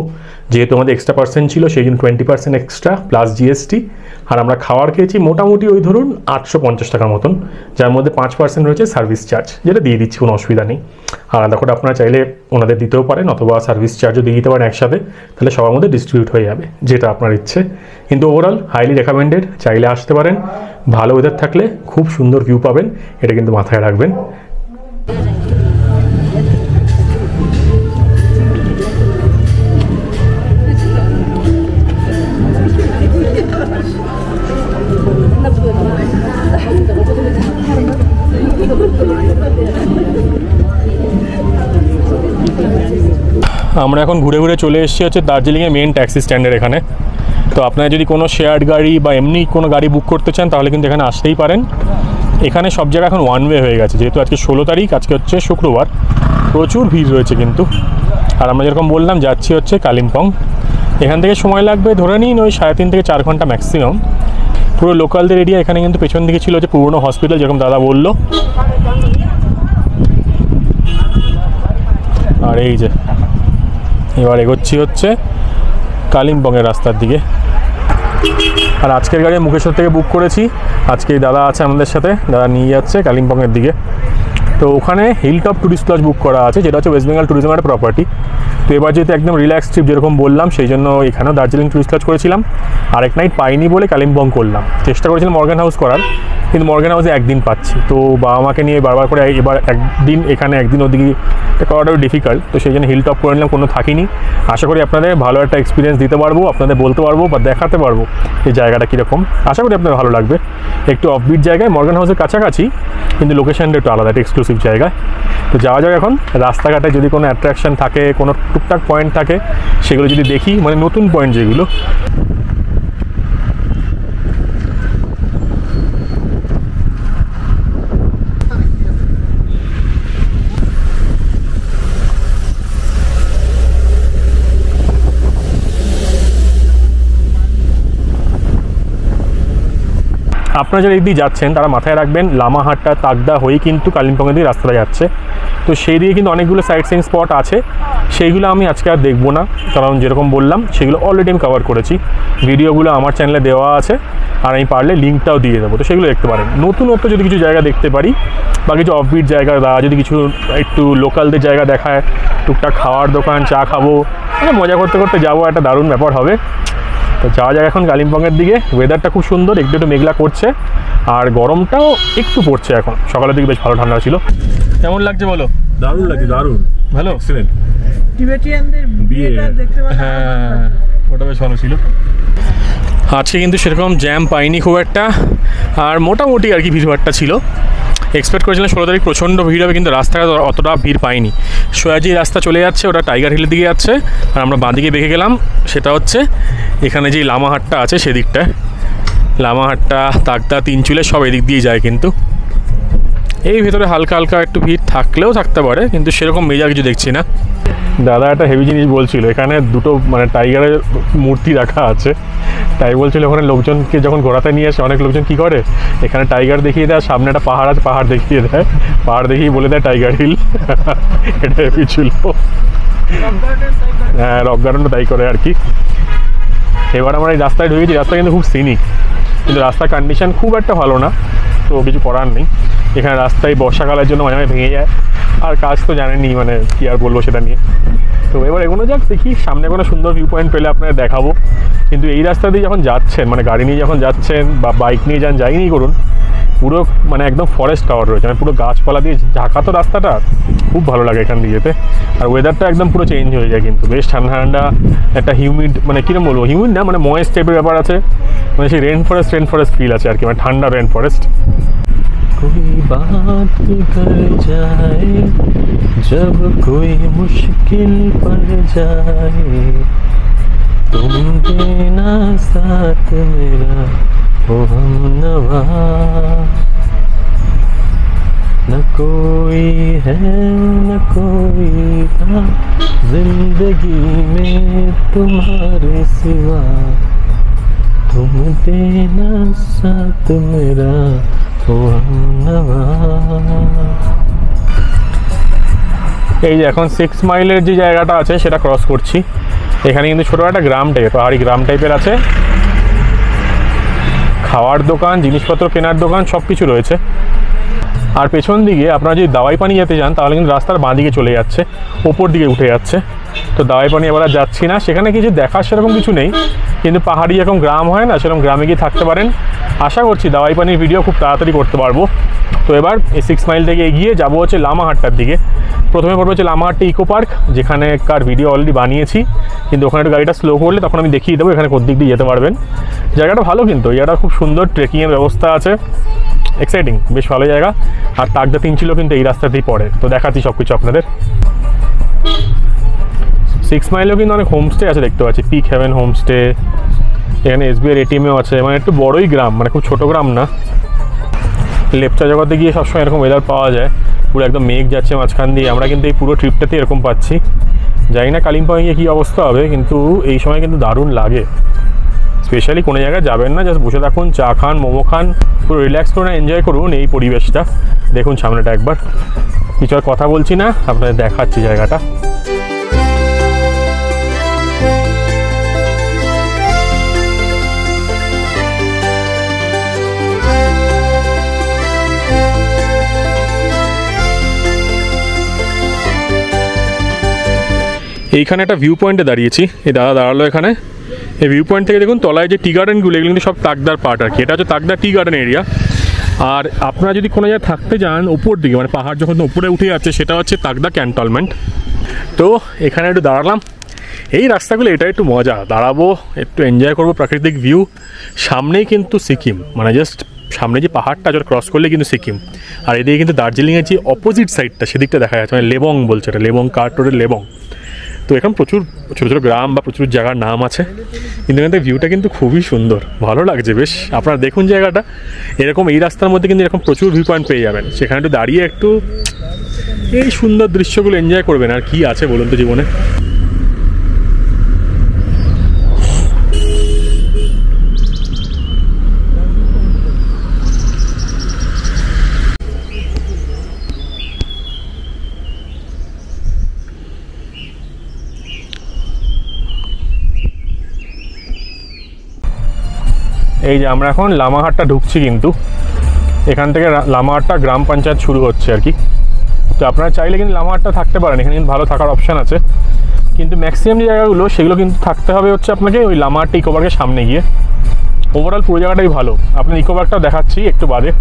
যেহেতু আমাদের এক্সট্রা পার্সেন্ট ছিল সেই জন্য 20% এক্সট্রা প্লাস জিএসটি। আর আমরা খাওয়ার খেয়েছি মোটামুটি ওই ধরুন 850 টাকার মতন, যার মধ্যে 5% রয়েছে সার্ভিস চার্জ, যেটা দিয়ে দিচ্ছি, কোনো অসুবিধা নেই। আলাদা করে আপনারা চাইলে ওনাদের দিতেও পারেন, অথবা সার্ভিস চার্জও দিয়ে দিতে পারেন একসাথে, তাহলে সবার মধ্যে ডিস্ট্রিবিউট হয়ে যাবে, যেটা আপনার ইচ্ছে। কিন্তু ওভারঅল হাইলি রেকমেন্ডেড, চাইলে আসতে পারেন। ভালো ওয়েদার থাকলে খুব সুন্দর ভিউ পাবেন, এটা কিন্তু মাথায় রাখবেন। আমরা এখন ঘুরে ঘুরে চলে এসেছি হচ্ছে দার্জিলিংয়ের মেন ট্যাক্সি স্ট্যান্ডের এখানে। তো আপনারা যদি কোনো শেয়ার্ড গাড়ি বা এমনি কোনো গাড়ি বুক করতে চান তাহলে কিন্তু এখানে আসতেই পারেন। এখানে সব জায়গায় এখন ওয়ান ওয়ে হয়ে গেছে, যেহেতু আজকে 16 তারিখ, আজকে হচ্ছে শুক্রবার, প্রচুর ভিড় রয়েছে কিন্তু। আর আমরা যেরকম বললাম যাচ্ছি হচ্ছে কালিম্পং। এখান থেকে সময় লাগবে ধরে নিন ওই 3.5 থেকে 4 ঘন্টা ম্যাক্সিমাম। পুরো লোকালদের এরিয়া। এখানে কিন্তু পেছন দিকে ছিল হচ্ছে পুরনো হসপিটাল, যেরকম দাদা বললো। আর এই যে এবার এগোচ্ছি হচ্ছে কালিম্পংয়ের রাস্তার দিকে। আর আজকের গাড়ি মুকেশ্বর থেকে বুক করেছি। আজকে দাদা আছে আমাদের সাথে, দাদা নিয়ে যাচ্ছে কালিম্পংয়ের দিকে। তো ওখানে হিলটপ ট্যুরিস্ট লজ বুক করা আছে, যেটা হচ্ছে ওয়েস্ট বেঙ্গল ট্যুরিজমের একটা প্রপার্টি। তো এবার যেহেতু একদম রিল্যাক্স ট্রিপ যেরকম বললাম, সেই জন্য এখানেও দার্জিলিং ট্যুরিস্ট লজ করেছিলাম। আরেক নাইট পাইনি বলে কালিম্পং করলাম। চেষ্টা করেছিলাম মর্গান হাউস করার, কিন্তু মর্গান হাউসে একদিন পাচ্ছি। তো বাবা মাকে নিয়ে বারবার করে এবার একদিন এখানে একদিন ওদিকে করাটাও ডিফিকাল্ট। তো সেই জন্য হিলটপ করে নিলাম, কোনো থাকিনি। আশা করি আপনাদের ভালো একটা এক্সপিরিয়েন্স দিতে পারবো, আপনাদের বলতে পারবো বা দেখাতে পারবো এই জায়গাটা কীরকম। আশা করি আপনাদের ভালো লাগবে। একটু অফবিট জায়গায়, মর্গান হাউসের কাছাকাছি, কিন্তু লোকেশনটা একটু আলাদা, একটা এক্সক্লুসিভ জায়গায়। তো যাওয়া যাক এখন। রাস্তাঘাটে যদি কোনো অ্যাট্রাকশন থাকে, কোনো টুকটাক পয়েন্ট থাকে, সেগুলো যদি দেখি, মানে নতুন পয়েন্ট যেগুলো। আপনারা যারা এদিকে যাচ্ছেন তারা মাথায় রাখবেন লামাহাট্টা তাকদা হয়ে কিন্তু কালিম্পংয়ের দিকে রাস্তাটা যাচ্ছে। তো সেই দিকে কিন্তু অনেকগুলো সাইট সিইং স্পট আছে, সেইগুলো আমি আজকে আর দেখবো না, কারণ যেরকম বললাম সেগুলো অলরেডি আমি কভার করেছি। ভিডিওগুলো আমার চ্যানেলে দেওয়া আছে, আর আমি পারলে লিঙ্কটাও দিয়ে দেবো, তো সেগুলো দেখতে পারেন। নতুনত্ব যদি কিছু জায়গা দেখতে পারি বা কিছু অফবিট জায়গা, বা যদি কিছু একটু লোকালদের জায়গা দেখায়, টুকটাক খাওয়ার দোকান, চা খাবো, মানে মজা করতে করতে যাবো, একটা দারুণ ব্যাপার হবে। তো যাওয়া যাক এখন কালিম্পংয়ের দিকে। ওয়েদারটা খুব সুন্দর, একটু একটু মেঘলা করছে, আর গরমটাও একটু পড়ছে এখন। সকালের দিকে বেশ ভালো ঠান্ডা ছিল। কেমন লাগছে বলো? দারুণ লাগছে, দারুণ ভালো, এক্সিলেন্ট। টিবেটিয়ানদের বিয়েটা দেখতে পাচ্ছি। হ্যাঁ, ওটা বেশ ভালো ছিল। আজকে কিন্তু সেরকম জ্যাম পাইনি খুব একটা, আর মোটামুটি আর কি ভিড়ভাড়টা ছিল। এক্সপেক্ট করেছিলাম 16 তারিখ প্রচণ্ড ভিড় হবে, কিন্তু রাস্তাটা অতটা ভিড় পাইনি। সোয়াজি রাস্তা চলে যাচ্ছে, ওটা টাইগার হিলের দিকে যাচ্ছে, আর আমরা বাঁদিকে বেঁকে গেলাম। সেটা হচ্ছে এখানে যেই লামাহাট্টা আছে সেদিকটায়, লামাহাট্টা, তাকদা, তিনচুলে সব এদিক দিয়ে যায়। কিন্তু এই ভেতরে হালকা হালকা একটু ভিড় থাকলেও থাকতে পারে, কিন্তু সেরকম মেজা কিছু দেখছি না। দাদা একটা হেভি জিনিস বলছিল, এখানে দুটো মানে টাইগারের মূর্তি রাখা আছে। তাই বলছিল ওখানে লোকজনকে যখন ঘোরাতে নিয়ে আসে, অনেক লোকজন কী করে, এখানে টাইগার দেখিয়ে দেয়, সামনে একটা পাহাড় আছে, পাহাড় দেখিয়ে দেয়, পাহাড় দেখিয়ে বলে দেয় টাইগার হিল। এটা হেভি ছিল। হ্যাঁ, রক গার্ডেনটা তাই করে আর কি। এবার আমরা এই রাস্তায় ঢুকেছি, রাস্তা কিন্তু খুব সিনিক, কিন্তু রাস্তার কন্ডিশন খুব একটা ভালো না, তো কিছু করার নেই। এখানে রাস্তায় বর্ষাকালের জন্য মাঝে মাঝে ভেঙে যায়, আর কাজ তো জানেনই, মানে কী আর বলবো সেটা নিয়ে। তো এবার এগোনো যাক, দেখি সামনে কোনো সুন্দর ভিউ পয়েন্ট পেলে আপনাদের দেখাবো। কিন্তু এই রাস্তা দিয়ে যখন যাচ্ছেন, মানে গাড়ি নিয়ে যখন যাচ্ছেন বা বাইক নিয়ে যান, যাই নিয়ে করুন, পুরো মানে একদম ফরেস্ট কাভার রয়েছে, মানে পুরো গাছপালা দিয়ে ঢাকা। তো রাস্তাটা খুব ভালো লাগে এখান দিয়ে যেতে। আর ওয়েদারটা একদম পুরো চেঞ্জ হয়ে যায়, কিন্তু বেশ ঠান্ডা ঠান্ডা, একটা হিউমিড, মানে কিরম বলবো, হিউমিড না, মানে ময়েস্ট টাইপের ব্যাপার আছে, মানে সেই রেন ফরেস্ট ফিল আছে আর কি, মানে ঠান্ডা রেন ফরেস্ট। कोई बात कर जाए जब कोई मुश्किल पड़ जाए, तुम देना साथ मेरा ओ हमनवा। न कोई है न कोई था जिंदगी में तुम्हारे सिवा, तुम देना साथ मेरा ओ हमनवा। এই যে এখন 6 মাইলের যে জায়গাটা আছে সেটা ক্রস করছি। এখানে কিন্তু ছোটো একটা গ্রাম টাইপের, পাহাড়ি গ্রাম টাইপের আছে, খাওয়ার দোকান, জিনিসপত্র কেনার দোকান সব কিছু রয়েছে। আর পেছন দিকে আপনারা যদি দাওয়াই পানি যেতে চান তাহলে কিন্তু রাস্তার বাঁ দিকে চলে যাচ্ছে, ওপর দিকে উঠে যাচ্ছে। তো দাওয়াই পানি এবার আর যাচ্ছি না, সেখানে কিছু দেখার সেরকম কিছু নেই, কিন্তু পাহাড়ি এরকম গ্রাম হয় না, সেরকম গ্রামে গিয়ে থাকতে পারেন। আশা করছি দাওয়াই পানির ভিডিও খুব তাড়াতাড়ি করতে পারবো। তো এবার এই 6 মাইল থেকে এগিয়ে যাবো হচ্ছে লামাহাট্টার দিকে। প্রথমে পড়বো হচ্ছে লামাহাট্টা ইকো পার্ক, যেখানেকার ভিডিও অলরেডি বানিয়েছি, কিন্তু ওখানে একটু গাড়িটা স্লো করলে তখন আমি দেখিয়ে দেবো এখানে কোন দিক দিয়ে যেতে পারবেন। জায়গাটা ভালো, কিন্তু জায়গাটা খুব সুন্দর, ট্রেকিংয়ের ব্যবস্থা আছে, এক্সাইটিং, বেশ ভালো জায়গা। আর তাগদা তিনচিল কিন্তু এই রাস্তাতেই পড়ে, তো দেখাচ্ছি সব কিছু আপনাদের। 6 মাইলেও কিন্তু অনেক হোমস্টে আছে দেখতে পাচ্ছি, পিক হেভেন হোমস্টে, এখানে SBI ATMও আছে, মানে একটু বড়ই গ্রাম, মানে খুব ছোটো গ্রাম না। লেপচা জগতে গিয়ে সবসময় এরকম ওয়েদার পাওয়া যায়, পুরো একদম মেঘ যাচ্ছে মাঝখান দিয়ে। আমরা কিন্তু এই পুরো ট্রিপটাতে এরকম পাচ্ছি। জানি না কালিম্পংয়ে গিয়ে কী অবস্থা হবে, কিন্তু এই সময় কিন্তু দারুণ লাগে। স্পেশালি কোনো জায়গায় যাবেন না, জাস্ট বসে থাকুন, চা খান, মোমো খান, পুরো রিল্যাক্স করুন, এনজয় করুন এই পরিবেশটা। দেখুন সামনেটা একবার, কিছু আর কথা বলছি না, আপনাদের দেখাচ্ছি জায়গাটা। এইখানে একটা ভিউ পয়েন্টে দাঁড়িয়েছি, এই দাদা দাঁড়ালো এখানে। এই ভিউ পয়েন্ট থেকে দেখুন তলায় যে টি গার্ডেনগুলো, এগুলো কিন্তু সব তাগদার পার্ট আর কি। এটা হচ্ছে তাগদা টি গার্ডেন এরিয়া। আর আপনারা যদি কোনো জায়গায় থাকতে যান উপর দিকে, মানে পাহাড় যখন উপরে উঠে যাচ্ছে, সেটা হচ্ছে তাগদা ক্যান্টনমেন্ট। তো এখানে একটু দাঁড়ালাম, এই রাস্তাগুলো এটা একটু মজা, দাঁড়াবো, একটু এনজয় করবো প্রাকৃতিক ভিউ। সামনেই কিন্তু সিকিম, মানে জাস্ট সামনে যে পাহাড়টা যেটা ক্রস করলে কিন্তু সিকিম। আর এদিকে কিন্তু দার্জিলিংয়ের যে অপোজিট সাইডটা সেদিকটা দেখা যাচ্ছে, মানে লেবং বলছে এটা, লেবং কার্ট রোডের লেবং। তো এখন প্রচুর ছোটো ছোটো গ্রাম বা প্রচুর জায়গার নাম আছে, কিন্তু এখান থেকে ভিউটা কিন্তু খুবই সুন্দর, ভালো লাগছে বেশ। আপনারা দেখুন জায়গাটা, এরকম এই রাস্তার মধ্যে কিন্তু এরকম প্রচুর ভিউ পয়েন্ট পেয়ে যাবেন। সেখানে একটু দাঁড়িয়ে একটু এই সুন্দর দৃশ্যগুলো এনজয় করবেন। আর কি আছে বলুন তো জীবনে। এই যে আমরা এখন লামাহাট্টা ঢুকছি, কিন্তু এখান থেকে লামাহাট্টা গ্রাম পঞ্চায়েত শুরু হচ্ছে আর কি। তো আপনারা চাইলে কিন্তু লামাহাট্টা থাকতে পারেন, এখানে কিন্তু ভালো থাকার অপশান আছে। কিন্তু ম্যাক্সিমাম যে জায়গাগুলো সেগুলো কিন্তু থাকতে হবে হচ্ছে আপনাকে ওই লামাহাট্টা ইকো পার্কের সামনে গিয়ে। ওভারঅল পুরো জায়গাটাই ভালো, আপনার ইকো পার্কটাও দেখাচ্ছি একটু বাদে।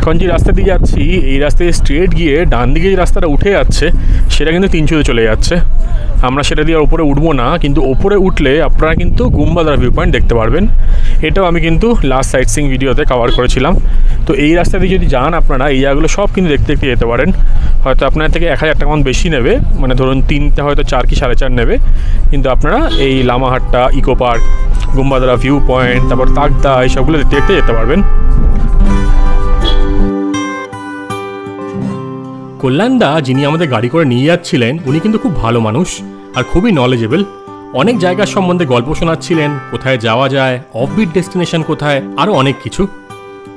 এখন যে রাস্তা দিয়ে যাচ্ছি, এই রাস্তায় স্ট্রেট গিয়ে ডান দিকে যে রাস্তাটা উঠে যাচ্ছে সেটা কিন্তু তিনচুতে চলে যাচ্ছে। আমরা সেটা দিয়ে ওপরে উঠবো না, কিন্তু ওপরে উঠলে আপনারা কিন্তু গুম্বাদার ভিউ পয়েন্ট দেখতে পারবেন। এটাও আমি কিন্তু লাস্ট সাইট সিইং ভিডিওতে কভার করেছিলাম। তো এই রাস্তা দিয়ে যদি যান আপনারা, এই জায়গাগুলো সব কিন্তু দেখতে দেখতে যেতে পারেন। হয়তো আপনার থেকে 1000 টাকা মতো বেশি নেবে, মানে ধরুন 3টা হয়তো 4 কি 4.5 নেবে, কিন্তু আপনারা এই Lamahatta, eco park, Gumbadara view point, তারপর তাগদা, এই সবগুলো দেখতে দেখতে যেতে পারবেন। কল্যাণদা যিনি আমাদের গাড়ি করে নিয়ে যাচ্ছিলেন, উনি কিন্তু খুব ভালো মানুষ আর খুবই নলেজেবল। অনেক জায়গার সম্বন্ধে গল্প শোনাচ্ছিলেন, কোথায় যাওয়া যায়, অফবিট ডেস্টিনেশন কোথায়, আরও অনেক কিছু।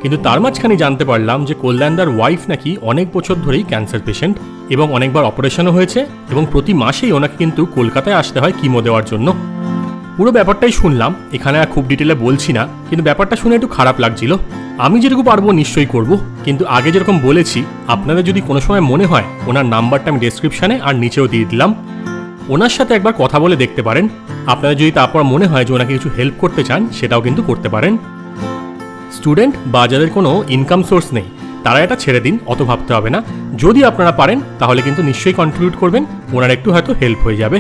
কিন্তু তার মাঝখানে জানতে পারলাম যে কল্যাণদার ওয়াইফ নাকি অনেক বছর ধরেই ক্যান্সার পেশেন্ট, এবং অনেকবার অপারেশনও হয়েছে, এবং প্রতি মাসেই ওনাকে কিন্তু কলকাতায় আসতে হয় কিমো দেওয়ার জন্য। পুরো ব্যাপারটাই শুনলাম, এখানে আর খুব ডিটেলে বলছি না, কিন্তু ব্যাপারটা শুনে একটু খারাপ লাগছিল। আমি যেটুকু পারবো নিশ্চয়ই করব, কিন্তু আগে যেরকম বলেছি, আপনাদের যদি কোনো সময় মনে হয়, ওনার নাম্বারটা আমি ডেসক্রিপশানে আর নিচেও দিয়ে দিলাম, ওনার সাথে একবার কথা বলে দেখতে পারেন। আপনারা যদি তারপর মনে হয় যে ওনাকে কিছু হেল্প করতে চান, সেটাও কিন্তু করতে পারেন। স্টুডেন্ট বা যাদের কোনো ইনকাম সোর্স নেই, তারা এটা ছেড়ে দিন, অত ভাবতে হবে না। যদি আপনারা পারেন তাহলে কিন্তু নিশ্চয়ই কন্ট্রিবিউট করবেন, ওনার একটু হয়তো হেল্প হয়ে যাবে।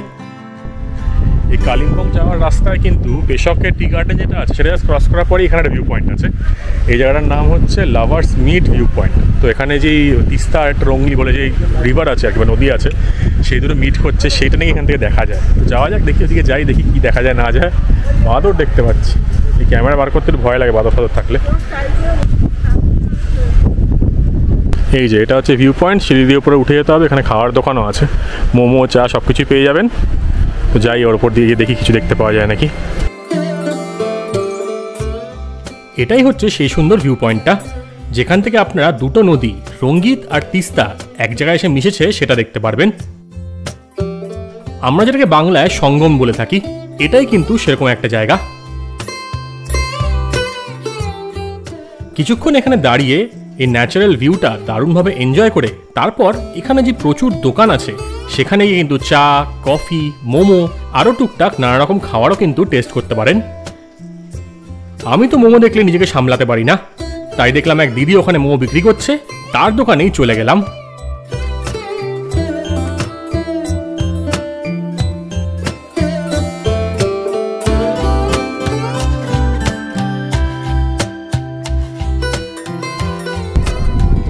এই কালিম্পং যাওয়ার রাস্তায় কিন্তু বেশকের টি গার্ডেন যেটা আছে, সেটা ক্রস করার পরে এখানে একটা ভিউ পয়েন্ট আছে। এই জায়গাটার নাম হচ্ছে লাভার্স মিট ভিউ পয়েন্ট। তো এখানে যেই তিস্তা একটা রঙ্গলি বলে যে রিভার আছে আর কি, নদী আছে, সেই দুটো মিট করছে, সেইটা নিয়ে এখান থেকে দেখা যায়। যাওয়া যাক, দেখি ওদিকে যাই, দেখি কী দেখা যায় না যায়। বাঁদর দেখতে পাচ্ছি, এই ক্যামেরা বার করতে একটু ভয় লাগে বাঁদর ফাদর থাকলে। এই যে এটা হচ্ছে ভিউ পয়েন্ট, সিঁড়ি দিয়ে উপরে উঠে যেতে হবে। এখানে খাওয়ার দোকানও আছে, মোমো, চা সব কিছুই পেয়ে যাবেন। তো যাই ওর উপর দিয়ে গিয়ে দেখি কিছু দেখতে পাওয়া যায় নাকি। এটাই হচ্ছে সেই সুন্দর ভিউ পয়েন্টটা, যেখান থেকে আপনারা দুটো নদী রঙ্গিত আর তিস্তা এক জায়গায় এসে মিশেছে সেটা দেখতে পারবেন। আমরা যেটাকে বাংলায় সঙ্গম বলে থাকি, এটাই কিন্তু সেরকম একটা জায়গা। কিছুক্ষণ এখানে দাঁড়িয়ে এই ন্যাচারাল ভিউটা দারুণভাবে এনজয় করে তারপর এখানে যে প্রচুর দোকান আছে সেখানে গিয়ে কিন্তু চা, কফি, মোমো আরও টুকটাক নানা রকম খাবারও কিন্তু টেস্ট করতে পারেন। আমি তো মোমো দেখলে নিজেকে সামলাতে পারি না, তাই দেখলাম এক দিদি ওখানে মোমো বিক্রি করছে, তার দোকানেই চলে গেলাম।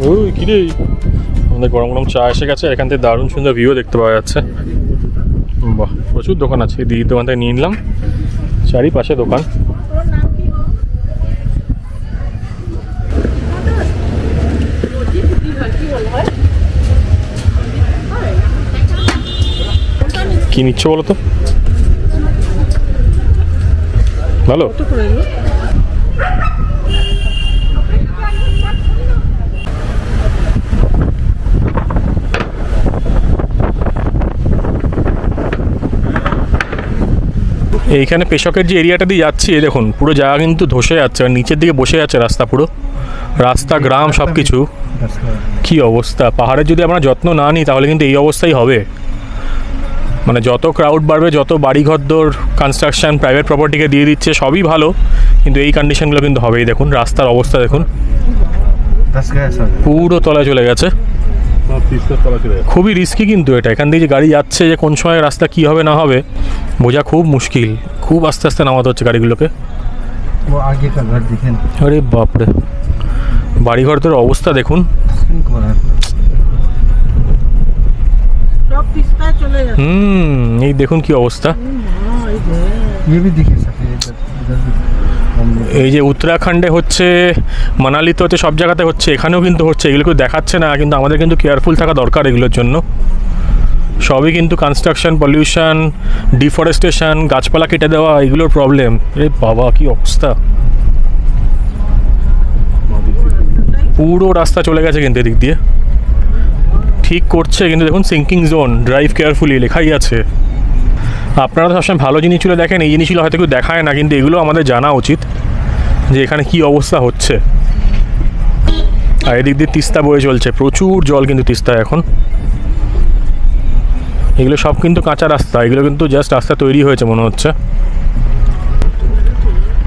ওই কিরে, আমাদের গরম গরম চা এসে গেছে, এখান থেকে দারুণ সুন্দর ভিউ দেখতে পাওয়া যাচ্ছে। বাহ, প্রচুর দোকান আছে, দিদির দোকান থেকে নিয়ে নিলাম, চারিপাশে দোকান। কি নিচ্ছ বলো তো? ভালো এইখানে পেশকের যে এরিয়াটা দিয়ে যাচ্ছি, দেখুন পুরো জায়গা কিন্তু ধসে যাচ্ছে, আর নিচের দিকে বসে যাচ্ছে রাস্তা, পুরো রাস্তা, গ্রাম সব কিছু। কী অবস্থা! পাহাড়ের যদি আমরা যত্ন না নিই তাহলে কিন্তু এই অবস্থাই হবে। মানে যত ক্রাউড বাড়বে, যত বাড়িঘরদোর কনস্ট্রাকশন প্রাইভেট প্রপার্টিকে দিয়ে দিচ্ছে, সবই ভালো, কিন্তু এই কন্ডিশনগুলো কিন্তু হবেই। দেখুন রাস্তার অবস্থা দেখুন, পুরো তলায় চলে গেছে। খুবই রিস্কি কিন্তু এটা, এখান থেকে যে গাড়ি যাচ্ছে, যে কোন সময় রাস্তা কী হবে না হবে বোঝা খুব মুশকিল। খুব আস্তে আস্তে নামাতে হচ্ছে গাড়িগুলোকে। আরে বাপরে, বাড়িঘরদের অবস্থা দেখুন। এই দেখুন কি অবস্থা। এই যে উত্তরাখণ্ডে হচ্ছে, মানালিতে হচ্ছে, সব জায়গাতে হচ্ছে, এখানেও কিন্তু হচ্ছে। এগুলো কেউ দেখাচ্ছে না, কিন্তু আমাদের কিন্তু কেয়ারফুল থাকা দরকার এগুলোর জন্য। সবই কিন্তু কনস্ট্রাকশন, পলিউশন, ডিফরেস্টেশন, গাছপালা কেটে দেওয়া, এগুলোর প্রবলেম। রে বাবা কি অবস্থা, পুরো রাস্তা চলে গেছে কিন্তু এদিক দিয়ে। ঠিক করছে কিন্তু দেখুন, সিঙ্কিং জোন, ড্রাইভ কেয়ারফুলি লেখাই আছে। আপনারা তো সবসময় ভালো জিনিসগুলো দেখেন, এই জিনিসগুলো হয়তো কেউ দেখায় না, কিন্তু এগুলো আমাদের জানা উচিত যে এখানে কি অবস্থা হচ্ছে। আর এদিক দিয়ে তিস্তা বয়ে চলছে, প্রচুর জল কিন্তু তিস্তায় এখন। এগুলো সব কিন্তু কাঁচা রাস্তা, এগুলো কিন্তু জাস্ট রাস্তা তৈরি হয়েছে মনে হচ্ছে।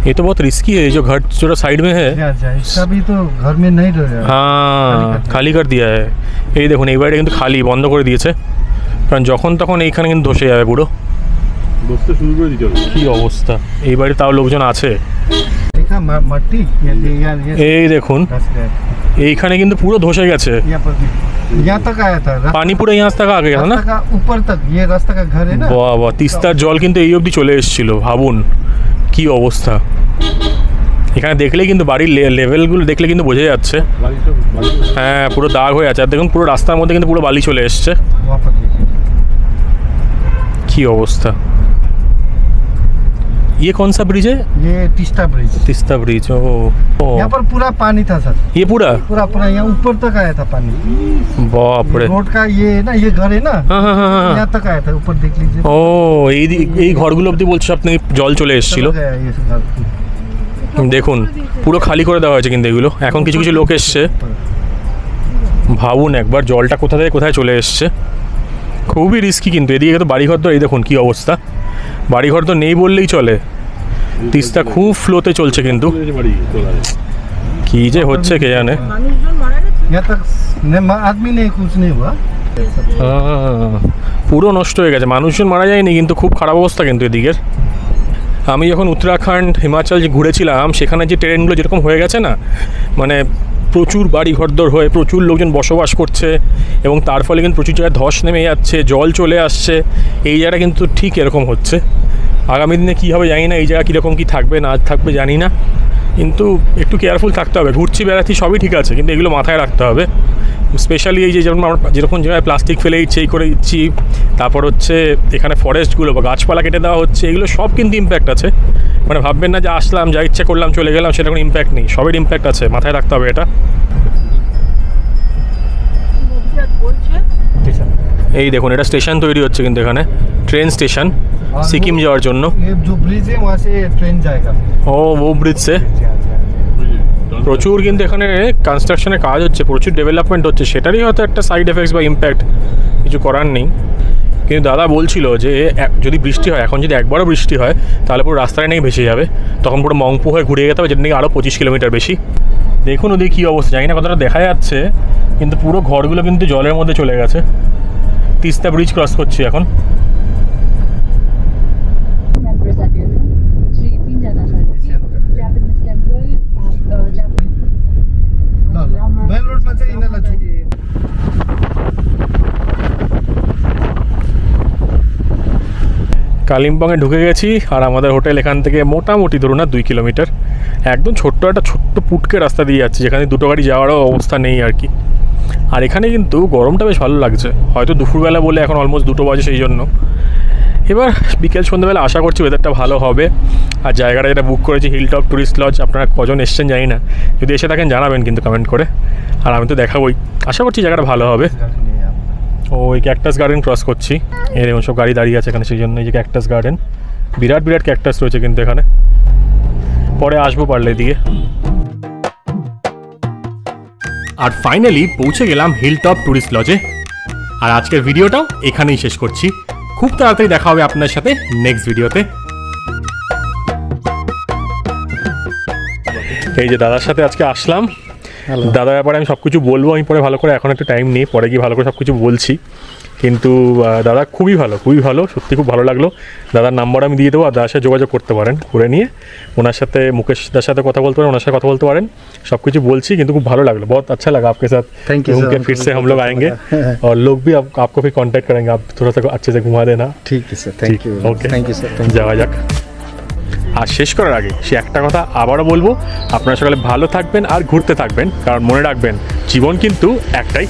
ये तो बहुत रिस्की है, जो घर जो साइड में है इसका भी तो घर में नहीं रह रहा। हाँ, খালি कर दिया है। এই দেখুন এই বাড়িটা কিন্তু খালি, বন্ধ করে দিয়েছে, কারণ যখন তখন এইখানে কিন্তু ধসে যাবে পুরো। বসতে শুরু করে দিতে হবে। কি অবস্থা! এই বাড়ি তাও লোকজন আছে। এই দেখুন এইখানে কিন্তু পুরো ধসে গেছে, পানি পুরো यहाँ तक आ गया था ना, ऊपर तक ये रास्ता का घर है ना। বাহ বাহ, তিস্তার জল কিন্তু এই অবধি চলে এসেছিল, ভাবুন কি অবস্থা। এখানে দেখলেই কিন্তু বাড়ির লেভেলগুলো দেখলে কিন্তু বোঝা যাচ্ছে। হ্যাঁ, পুরো দাগ হয়ে আছে। আর দেখুন পুরো রাস্তার মধ্যে কিন্তু পুরো বালি চলে এসছে। কি অবস্থা! ये कौन सा ब्रिज है? ये तीस्ता ब्रिज। तीस्ता ब्रिज। ओ, यहाँ पर पूरा पानी था सर। ये पूरा यहाँ ऊपर तक आया था पानी। बाप रे। रोड का ये ना, ये घर है ना, यहाँ तक आया था, ऊपर देख लीजिए। ও এই ঘরগুলো অবধি বলছে আপনি জল চলে এসেছিল। দেখুন পুরো খালি করে দেওয়া হয়েছে কিন্তু এগুলো, এখন কিছু কিছু লোক এসছে। ভাবুন একবার জলটা কোথা থেকে কোথায় চলে এসছে। খুবই রিস্কি কিন্তু। এদিকে তো বাড়িঘর তো এই দেখুন কি অবস্থা, বাড়িঘর তো নেই বললেই চলে। তিস্তা খুব ফ্লোতে চলছে কিন্তু কি যে হচ্ছে কে জানে। পুরো নষ্ট হয়ে গেছে, মানুষজন মারা যায়নি কিন্তু খুব খারাপ অবস্থা কিন্তু এদিকের। আমি যখন উত্তরাখণ্ড, হিমাচল যে ঘুরেছিলাম, সেখানে যে ট্রেনগুলো যেরকম হয়ে গেছে না, মানে প্রচুর বাড়ি ঘরদোর হয়ে প্রচুর লোকজন বসবাস করছে, এবং তার ফলে কিন্তু প্রচুর জায়গায় ধস নেমে যাচ্ছে, জল চলে আসছে। এই জায়গাটা কিন্তু ঠিক এরকম হচ্ছে। আগামী দিনে কী হবে জানি না, এই জায়গা কীরকম কী থাকবে না থাকবে জানি না, কিন্তু একটু কেয়ারফুল থাকতে হবে। ঘুরছি বেড়াচ্ছি সবই ঠিক আছে, কিন্তু এগুলো মাথায় রাখতে হবে স্পেশালি এই যে যেমন আমরা যেরকম জায়গায় প্লাস্টিক ফেলে দিচ্ছি এই করে দিচ্ছি, তারপর হচ্ছে এখানে ফরেস্টগুলো বা গাছপালা কেটে দেওয়া হচ্ছে, এগুলো সব কিন্তু ইম্প্যাক্ট আছে। মানে ভাববেন না যে আসলাম যা ইচ্ছা করলাম চলে গেলাম, সেটা কোনো ইম্প্যাক্ট নেই, সবের ইম্প্যাক্ট আছে, মাথায় রাখতে হবে এটা। এই দেখুন এটা স্টেশন তৈরি হচ্ছে কিন্তু এখানে, ট্রেন স্টেশন সিকিম যাওয়ার জন্য। ये जो ब्रिज है वहाँ से ट्रेन जाएगा। ও ব্রিজ সে প্রচুর কিন্তু এখানে কনস্ট্রাকশনের কাজ হচ্ছে, প্রচুর ডেভেলপমেন্ট হচ্ছে, সেটারই হয়তো একটা সাইড এফেক্টস বা ইম্প্যাক্ট, কিছু করার নেই। কিন্তু দাদা বলছিল যে যদি বৃষ্টি হয়, এখন যদি একবারও বৃষ্টি হয় তাহলে পুরো রাস্তায় নেই ভেসে যাবে, তখন পুরো মংপু হয়ে ঘুরে যেতে হবে, যেটা নাকি আরও 25 কিলোমিটার বেশি। দেখুন ওদিকে কী অবস্থা, জানি না কতটা দেখা যাচ্ছে, কিন্তু পুরো ঘরগুলো কিন্তু জলের মধ্যে চলে গেছে। তিস্তা ব্রিজ ক্রস করছি এখন। मेन रोड में से इन्हें लचू কালিম্পংয়ে ঢুকে গেছি, আর আমাদের হোটেল এখান থেকে মোটামুটি ধরুন না 2 কিলোমিটার, একদম একটা ছোট্ট পুটকে রাস্তা দিয়ে যাচ্ছে, যেখানে দুটো গাড়ি যাওয়ারও অবস্থা নেই আর কি। আর এখানে কিন্তু গরমটা বেশ ভালো লাগছে, হয়তো দুপুরবেলা বলে এখন অলমোস্ট 2টো বাজে, সেই জন্য। এবার বিকেল সন্ধ্যাবেলা আশা করছি ওয়েদারটা ভালো হবে। আর জায়গাটা যেটা বুক করেছি হিলটপ টুরিস্ট লজ, আপনারা কজন এসছেন জানি না, যদি এসে থাকেন জানাবেন কিন্তু কমেন্ট করে, আর আমি তো দেখাবোই। আশা করছি জায়গাটা ভালো হবে। ওই ক্যাকটাস গার্ডেন ক্রস করছি, এই দেখুন সব গাড়ি দাঁড়িয়ে আছে এখানে, সেই জন্য এই যে ক্যাকটাস গার্ডেন, বিরাট বিরাট ক্যাকটাস রয়েছে কিন্তু এখানে, পরে আসবো পারলে এদিকে। আর ফাইনালি পৌঁছে গেলাম হিলটপ টুরিস্ট লজে, আর আজকের ভিডিওটাও এখানেই শেষ করছি। খুব তাড়াতাড়ি দেখা হবে আপনার সাথে নেক্সট ভিডিওতে। এই যে দাদার সাথে আজকে আসলাম, দাদার ব্যাপারে আমি সব কিছু বলবো আমি পরে ভালো করে, এখন একটু টাইম নেই, পরে গিয়ে ভালো করে সব কিছু বলছি। কিন্তু দাদা খুবই ভালো, সত্যি খুব ভালো লাগলো। দাদার নাম্বার আমি দিয়ে দেবো, আর দাদার সাথে যোগাযোগ করতে পারেন, করে নিয়ে ওনার সাথে মুকেশ দার সাথে কথা বলতে পারেন, ওনার সাথে কথা বলতে পারেন। सब कुछ बोलছি কিন্তু খুব ভালো লাগলো, बहुत अच्छा लगा आपके साथ। घूम के फिर से हम लोग आएंगे और लोग भी आपको फिर कांटेक्ट करेंगे, आप थोड़ा सा अच्छे से घुमा देना। ठीक है sir, thank you. Okay, thank you sir. যাওয়া যাক। আর শেষ করার আগে সে একটা কথা আবারও বলবো, আপনারা সকালে ভালো থাকবেন আর ঘুরতে থাকবেন, কারণ মনে রাখবেন জীবন কিন্তু একটাই।